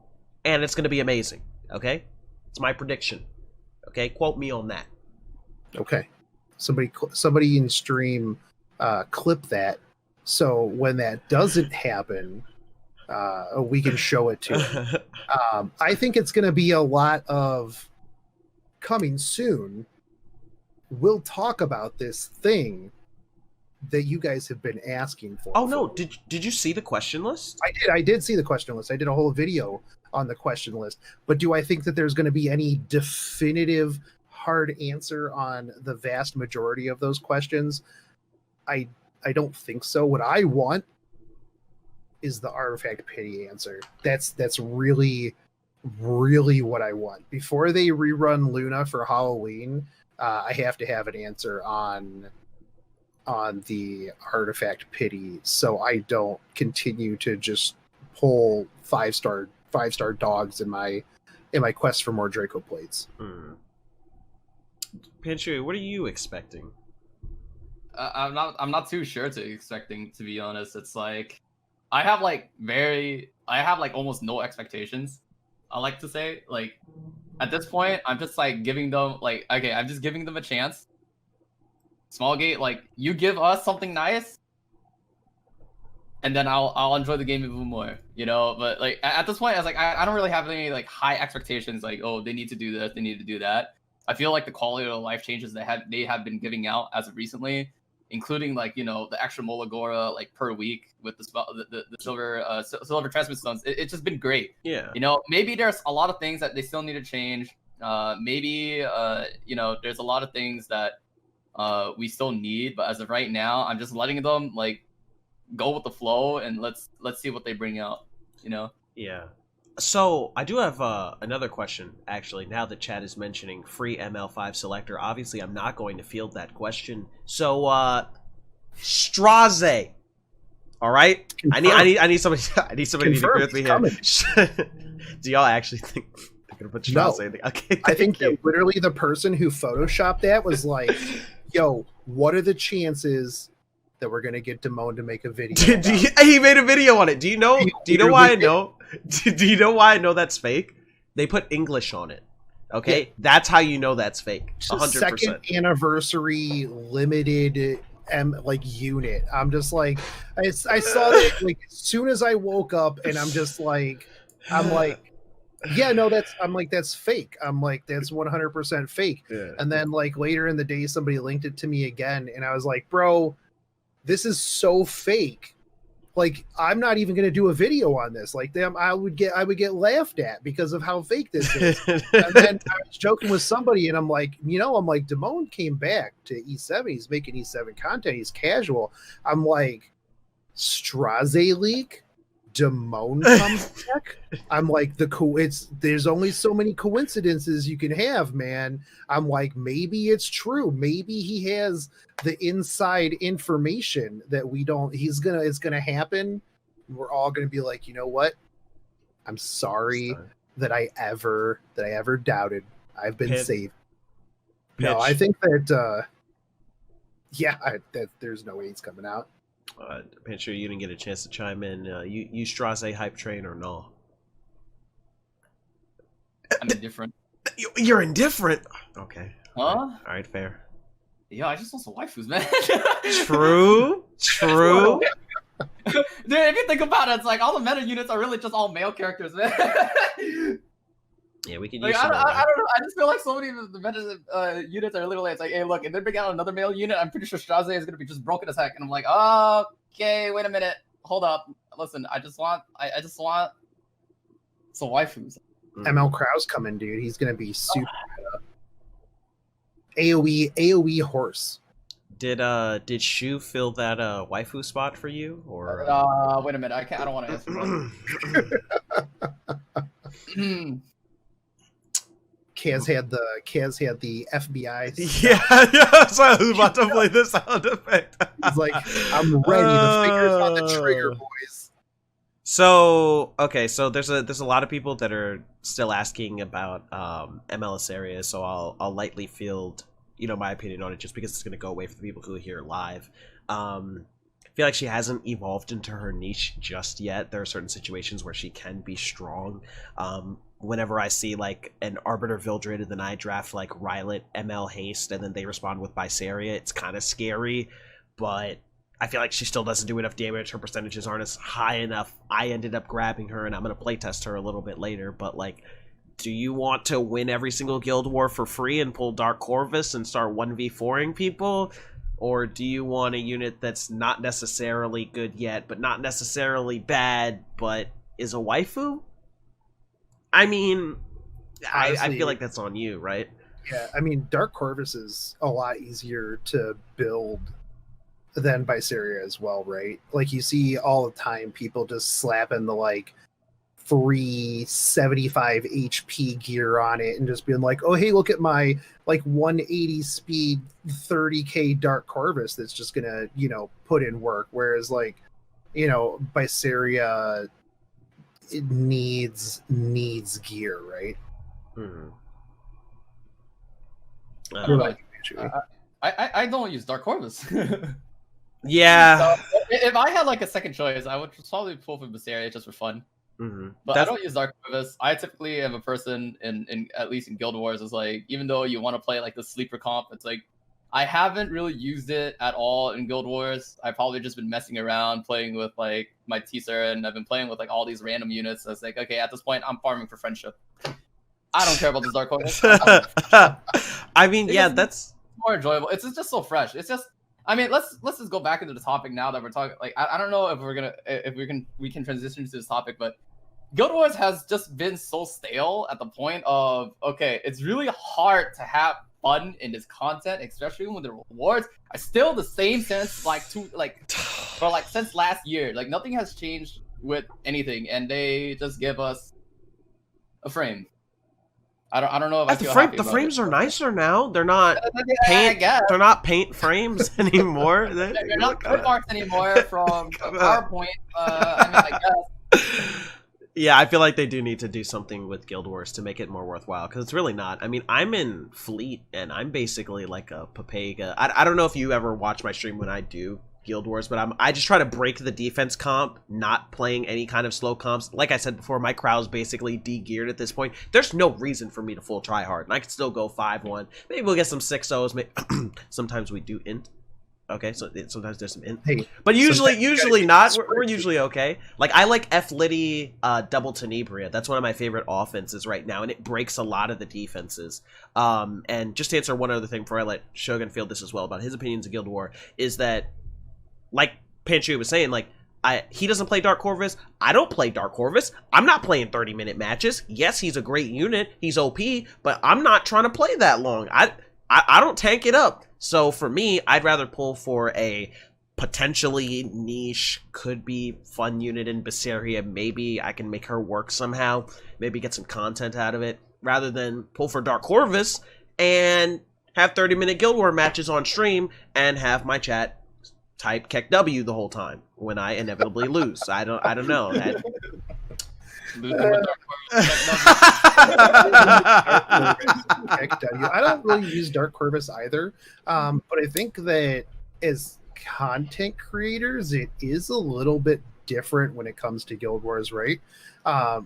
and it's gonna be amazing. Okay, it's my prediction. Okay, quote me on that. Okay, somebody in stream clip that, so when that doesn't happen, we can show it to him. I think it's going to be a lot of coming soon. We'll talk about this thing that you guys have been asking for. Oh no, did you see the question list? I did see the question list. I did a whole video on the question list. But do I think that there's going to be any definitive hard answer on the vast majority of those questions? I don't think so. What I want is the artifact pity answer. That's really what I want. Before they rerun Luna for Halloween, I have to have an answer on the artifact pity, so I don't continue to just pull five star dogs in my quest for more Draco plates. Panshui, what are you expecting? I'm not too sure to be honest. It's like I have almost no expectations. I like to say, like, at this point I'm just like giving them I'm just giving them a chance. Small gate, like, you give us something nice, and then I'll enjoy the game even more, you know. But like at this point, I don't really have any like high expectations. Like, oh, they need to do this, they need to do that. I feel like the quality of life changes that they have been giving out as of recently, including like, you know, the extra Molagora like per week with the silver transmit stones. It's just been great. Yeah. You know, maybe there's a lot of things that they still need to change. Maybe you know, there's a lot of things that we still need, but as of right now, I'm just letting them like go with the flow, and let's see what they bring out, you know. Yeah. So I do have another question actually. Now that chat is mentioning free ML5 selector, obviously I'm not going to field that question. So Straze, all right. Confirm. I need somebody to agree with me here. Do y'all actually think they're gonna put Straze in the... Okay, I think that literally the person who photoshopped that was like, yo, what are the chances that we're gonna get Damone to make a video? He made a video on it. Do you know why I know? Do you know why I know that's fake? They put English on it. Okay, yeah. That's how you know that's fake. 100%. Second anniversary limited like unit. I'm just like, I saw it like as soon as I woke up, and I'm like, yeah, no, that's fake. I'm like, that's 100% fake. Yeah. And then like later in the day, somebody linked it to me again, and I was like, bro, this is so fake. Like, I'm not even going to do a video on this. Like, I would get laughed at because of how fake this is. And then I was joking with somebody, and I'm like, Damone came back to E7. He's making E7 content. He's casual. I'm like, Straze leak? Damone comes back? I'm like, there's only so many coincidences you can have, man. I'm like, maybe it's true. Maybe he has the inside information that we don't. It's gonna happen. We're all gonna be like, you know what? I'm sorry that I ever doubted. I've been saved. No, I think that that there's no way he's coming out. Panshui, you didn't get a chance to chime in. You Straze hype train or no? I'm indifferent. You're indifferent? Okay. Huh? All right, fair. Yeah, I just want some waifus, man. True. Dude, if you think about it, it's like all the meta units are really just all male characters, man. Yeah, we can Like, use some more. I don't know. I just feel like so many of the meta units are literally, it's like, hey, look, if they bring out another male unit, I'm pretty sure Straze is gonna be just broken as heck. And I'm like, okay, wait a minute, hold up, listen, I just want some waifus. ML Krau's coming, dude. He's gonna be super AoE horse. Did Choux fill that waifu spot for you, or? Wait a minute, I don't want to answer. Kaz had the FBI. Yeah. So I was about to play the sound effect. He's like, I'm ready. The finger's on the trigger, boys. So okay, so there's a lot of people that are still asking about MLS areas, so I'll lightly field my opinion on it just because it's gonna go away for the people who hear it live. I feel like she hasn't evolved into her niche just yet. There are certain situations where she can be strong. Whenever I see like an Arbiter Vildred and then I draft like Rylet ML Haste and then they respond with Bisaria, it's kind of scary, but I feel like she still doesn't do enough damage. Her percentages aren't as high enough. I ended up grabbing her and I'm going to playtest her a little bit later, but like, do you want to win every single guild war for free and pull Dark Corvus and start 1v4ing people? Or do you want a unit that's not necessarily good yet, but not necessarily bad, but is a waifu? I mean, honestly, I feel like that's on you, right? Yeah, I mean, Dark Corvus is a lot easier to build than Bisaria as well, right? Like, you see all the time people just slapping the, like, free 75 HP gear on it and just being like, oh, hey, look at my, like, 180 speed 30k Dark Corvus that's just gonna, put in work. Whereas, like, Bisaria... it needs gear, right? Mm-hmm. I don't use Dark Corvus. Yeah. So, if I had like a second choice, I would probably pull for Bisaria just for fun. Mm-hmm. But I don't use Dark Corvus. I typically am a person in at least in Guild Wars, is like, even though you want to play like the sleeper comp, it's like I haven't really used it at all in Guild Wars. I've probably just been messing around, playing with like my teaser, and I've been playing with like all these random units. So it's like, okay, at this point, I'm farming for friendship. I don't care about this Dark Corvus. I mean, yeah, that's more enjoyable. It's just so fresh. It's just, I mean, let's just go back into the topic now that we're talking. Like, I don't know if we can transition to this topic, but Guild Wars has just been so stale at the point of, okay, it's really hard to have fun in this content, especially when the rewards are still the same since since last year. Like, nothing has changed with anything, and they just give us a frame. I don't know if I feel happy the about frames it. are nicer now. They're not paint. They're not paint frames anymore. They're not clip arts anymore from PowerPoint. I mean, I guess. Yeah, I feel like they do need to do something with Guild Wars to make it more worthwhile, because it's really not. I mean, I'm in Fleet, and I'm basically like a Papega. I don't know if you ever watch my stream when I do Guild Wars, but I just try to break the defense comp, not playing any kind of slow comps. Like I said before, my crowd's basically de-geared at this point. There's no reason for me to full try hard, and I can still go 5-1. Maybe we'll get some 6-0s. Sometimes we do int. Okay, so sometimes there's some int. Hey, but usually not. We're usually okay. Like, I like F Liddy double Tenebria. That's one of my favorite offenses right now, and it breaks a lot of the defenses. And just to answer one other thing before I let Shogun field this as well about his opinions of Guild War, is that, like Panshui was saying, like, he doesn't play Dark Corvus. I don't play Dark Corvus. I'm not playing 30-minute matches. Yes, he's a great unit. He's OP, but I'm not trying to play that long. I don't tank it up. So for me, I'd rather pull for a potentially niche, could be fun unit in Bisaria. Maybe I can make her work somehow. Maybe get some content out of it, rather than pull for Dark Corvus and have 30-minute Guild War matches on stream and have my chat type Keck W the whole time when I inevitably lose. I don't know. I don't really use Dark Corvus either, but I think that as content creators, it is a little bit different when it comes to Guild Wars, right?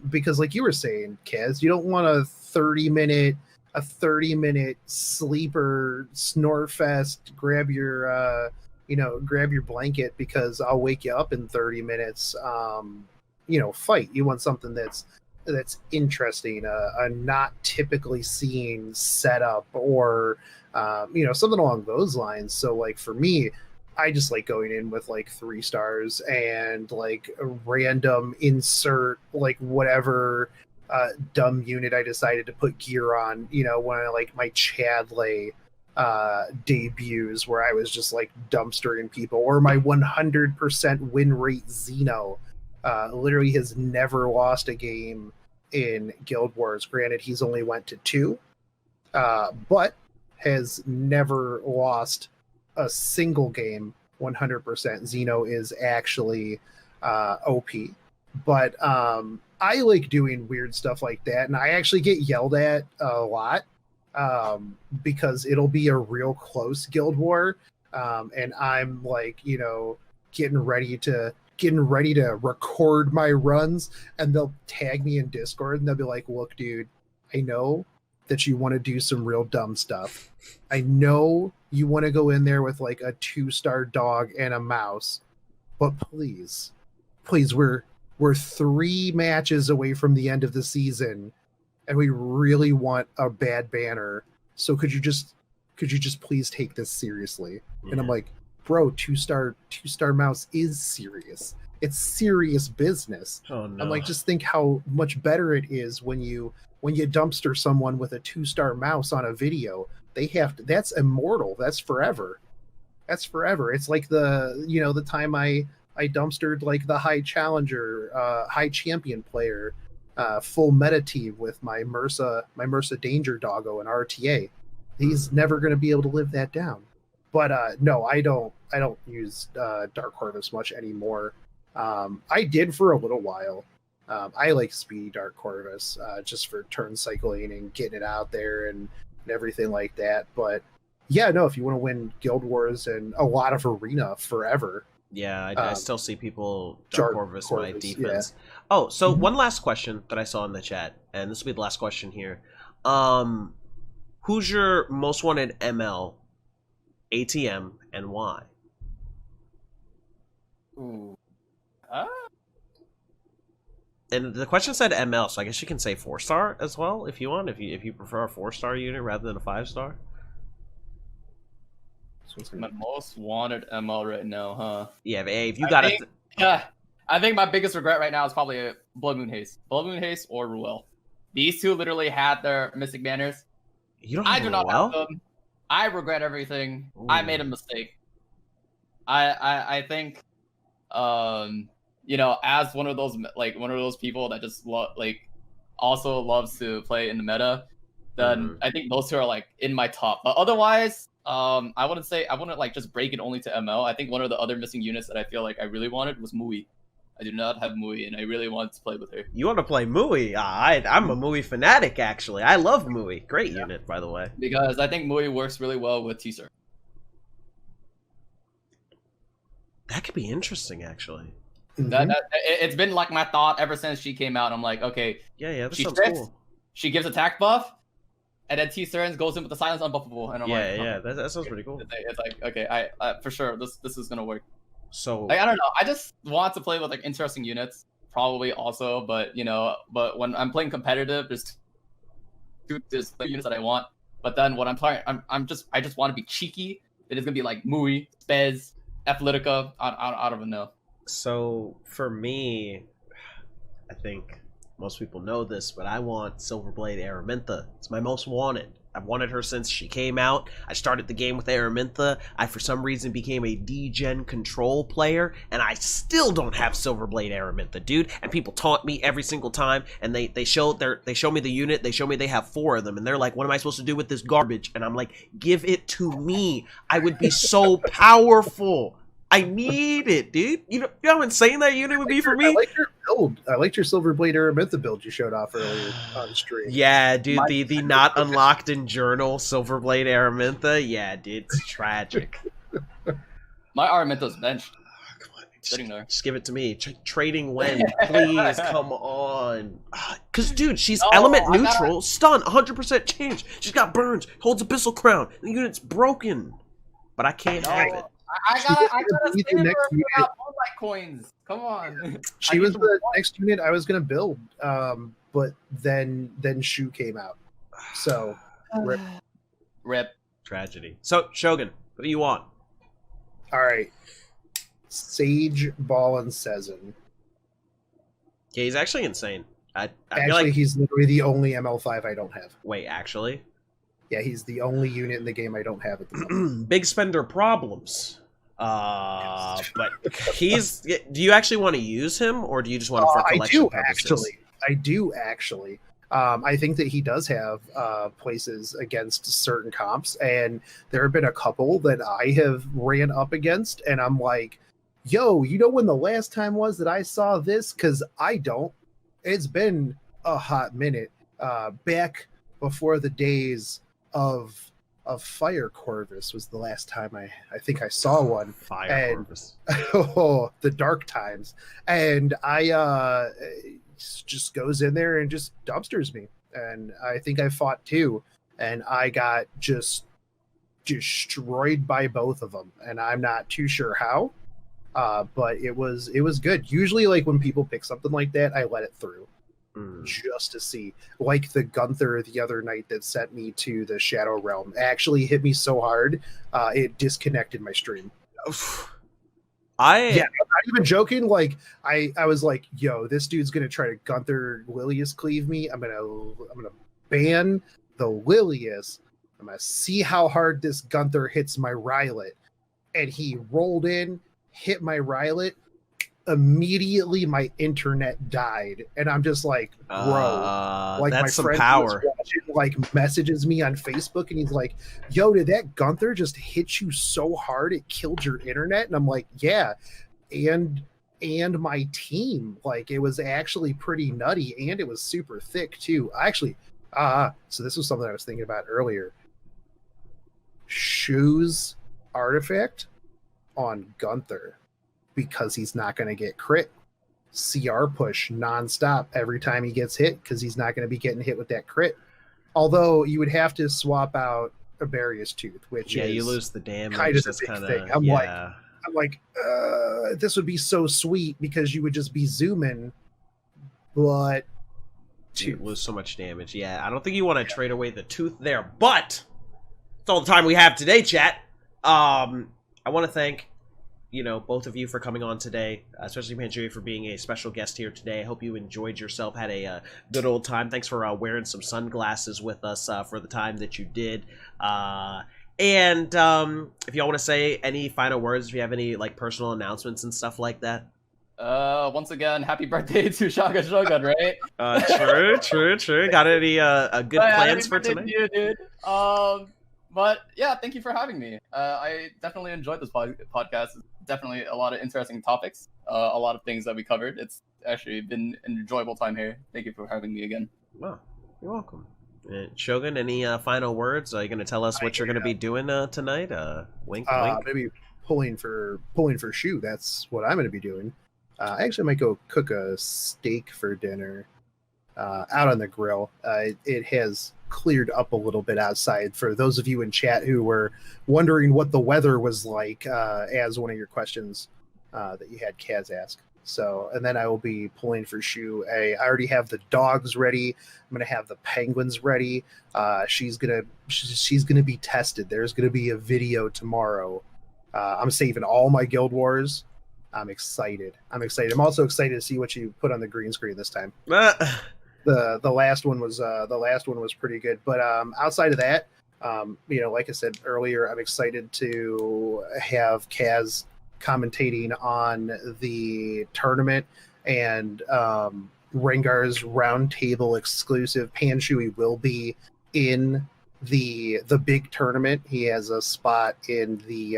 Because like you were saying, Kaz, you don't want a 30-minute sleeper snore fest, grab your grab your blanket because I'll wake you up in 30 minutes. Fight. You want something that's interesting, a not typically seen setup, or something along those lines. So like for me, I just like going in with like 3 stars and like a random insert, like whatever dumb unit I decided to put gear on, when I like my Chadley debuts where I was just like dumpstering people, or my 100% win rate Xeno. Literally has never lost a game in Guild Wars. Granted, he's only went to 2, but has never lost a single game 100%. Xeno is actually OP. But I like doing weird stuff like that, and I actually get yelled at a lot because it'll be a real close guild war, and I'm like, getting ready to record my runs, and they'll tag me in Discord and they'll be like, look, dude, I know that you want to do some real dumb stuff. I know you want to go in there with like a 2-star dog and a mouse, but please, we're 3 matches away from the end of the season, and we really want a bad banner. So could you just please take this seriously? Yeah. And I'm like, bro, 2-star mouse is serious. It's serious business. Oh no. I'm like, just think how much better it is when you dumpster someone with a 2-star mouse on a video. That's immortal. That's forever. It's like the time I dumpstered like the high challenger, high champion player, full meta team with my MRSA danger doggo and RTA. He's never going to be able to live that down. But no, I don't use Dark Harvest much anymore. I did for a little while. I like Speedy Dark Harvest just for turn cycling and getting it out there and everything like that. But yeah, no, if you want to win Guild Wars and a lot of Arena forever. Yeah, I still see people Dark Harvest my defense. Yeah. Oh, so one last question that I saw in the chat, and this will be the last question here. Who's your most wanted ML, ATM, and why? Ooh. And the question said ML, so I guess you can say 4-star as well if you want. If you prefer a 4-star unit rather than a 5-star. My most wanted ML right now, huh? Yeah, if you got it. I think my biggest regret right now is probably Blood Moon Haste. Blood Moon Haste or Ruel. These 2 literally had their mystic banners. You don't have I do not have them. I regret everything. Ooh. I made a mistake. I think as one of those people that just also loves to play in the meta, then I think those 2 are like in my top. But otherwise, I wouldn't like just break it only to ML. I think one of the other missing units that I feel like I really wanted was Mui. I do not have Mui, and I really wanted to play with her. You want to play Mui? I'm a Mui fanatic, actually. I love Mui. Great unit, by the way. Because I think Mui works really well with T-Sir. That could be interesting, actually. It's been like my thought ever since she came out. I'm like, okay. Yeah, that sounds cool. She gives attack buff, and then T-Sir goes in with the silence unbuffable, and I'm that sounds pretty cool. It's like, okay, I for sure this is gonna work. So like, I don't know. I just want to play with like interesting units, probably also, but when I'm playing competitive, there's 2 units that I want. But then when I'm playing, I just want to be cheeky. It is gonna be like Mui, Spez, Athletica. I don't even know. So for me, I think most people know this, but I want Silverblade Araminta. It's my most wanted. I've wanted her since she came out. I started the game with Araminta. I, for some reason, became a D-Gen control player, and I still don't have Silverblade Araminta, dude. And people taunt me every single time, and they show me the unit. They show me they have 4 of them, and they're like, "What am I supposed to do with this garbage?" And I'm like, "Give it to me. I would be so powerful. I need it, dude. You know how insane that unit would be for me." I like your build. I liked your Silverblade Araminta build you showed off earlier on stream. Yeah, dude, the not unlocked in journal Silverblade Araminta. Yeah, dude, it's tragic. My Araminta's benched. Come on, sitting there. Just give it to me. Trading when, please, come on. Cause dude, she's element neutral, stun, 100% change. She's got burns, holds Abyssal Crown. The unit's broken, but I can't have it. I gotta be save the her next for unit. that Moonlight coins. Come on. She was the next unit I was gonna build, but then Choux came out, so Rip. Tragedy. So Shogun, what do you want? all right. Sage, Ball, and Sezin. Yeah, he's actually insane. I Actually, feel like he's literally the only ML5 I don't have. wait, actually, Yeah, he's the only unit in the game I don't have at the moment. big spender problems. But he's. Do you actually want to use him, or do you just want him for collection purposes? I do actually. I think that he does have places against certain comps, and there have been a couple that I have ran up against, and I'm like, yo, you know when the last time was that I saw this? Because I don't. It's been a hot minute. Back before the days of Fire Corvus was the last time I think I saw one. Fire Corvus. Oh, the dark times. And I just goes in there and just dumpsters me. And I think I fought two, and I got just destroyed by both of them. And I'm not too sure how. But it was good. Usually, like when people pick something like that, I let it through just to see. Like the Gunther the other night that sent me to the Shadow Realm actually hit me so hard, it disconnected my stream. I'm not even joking. Like I was like, yo, this dude's gonna try to Gunther Lilius cleave me. I'm gonna ban the Lilius. I'm gonna see how hard this Gunther hits my Rylet. And he rolled in, hit my Rylet, immediately my internet died, and I'm just like, bro, like that's my some friend power. like messages me on Facebook, and he's like, yo, did that Gunther just hit you so hard it killed your internet? And I'm like, yeah, and my team, like it was actually pretty nutty, and it was super thick too. Actually, so this was something I was thinking about earlier. Choux artifact on Gunther, because he's not going to get crit. CR push nonstop every time he gets hit, because he's not going to be getting hit with that crit. Although you would have to swap out a Barious Tooth, which is you lose the damage. kind of the big thing. I'm like, this would be so sweet because you would just be zooming, but you lose so much damage. Yeah, I don't think you want to trade away the tooth there, but it's all the time we have today, chat. I want to thank both of you for coming on today, especially Panshui for being a special guest here today. I hope you enjoyed yourself, had a good old time. Thanks for wearing some sunglasses with us for the time that you did. And if y'all want to say any final words, if you have any like personal announcements and stuff like that. Once again, happy birthday to Shotgun Shogun, right? True. Got any good plans for tonight? You, dude. But yeah, thank you for having me. I definitely enjoyed this podcast. It's definitely a lot of interesting topics, a lot of things that we covered. It's actually been an enjoyable time here. Thank you for having me again. Well, you're welcome. Shogun, any final words? Are you going to tell us what you're going to be doing tonight? Wink. Maybe pulling for Choux. That's what I'm going to be doing. I actually might go cook a steak for dinner out on the grill. It has cleared up a little bit outside for those of you in chat who were wondering what the weather was like as one of your questions that you had Kaz ask. So, and then I will be pulling for Choux. I already have the dogs ready. I'm gonna have the penguins ready. She's gonna be tested. There's gonna be a video tomorrow. I'm saving all my Guild Wars. I'm excited. I'm also excited to see what you put on the green screen this time. The last one was pretty good, but outside of that, like I said earlier, I'm excited to have Kaz commentating on the tournament and Reingar's roundtable exclusive. Panshui will be in the big tournament. He has a spot in the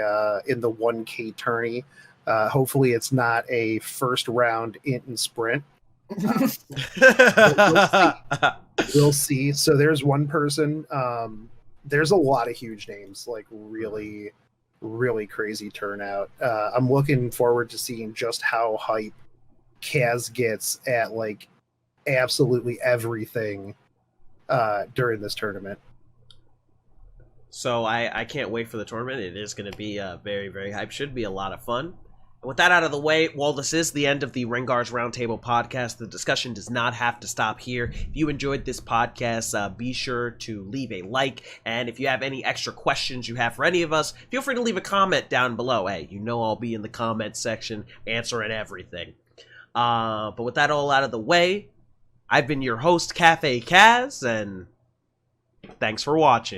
1K tourney. Hopefully, it's not a first round int and sprint. We'll see. So there's one person. There's a lot of huge names, like really, really crazy turnout. I'm looking forward to seeing just how hype Kaz gets at like absolutely everything during this tournament. So I can't wait for the tournament. It is going to be very, very hype. Should be a lot of fun. And with that out of the way, while this is the end of the Reingar's Roundtable podcast, the discussion does not have to stop here. If you enjoyed this podcast, be sure to leave a like. And if you have any extra questions you have for any of us, feel free to leave a comment down below. Hey, you know I'll be in the comment section answering everything. But with that all out of the way, I've been your host, Cafe Kaz, and thanks for watching.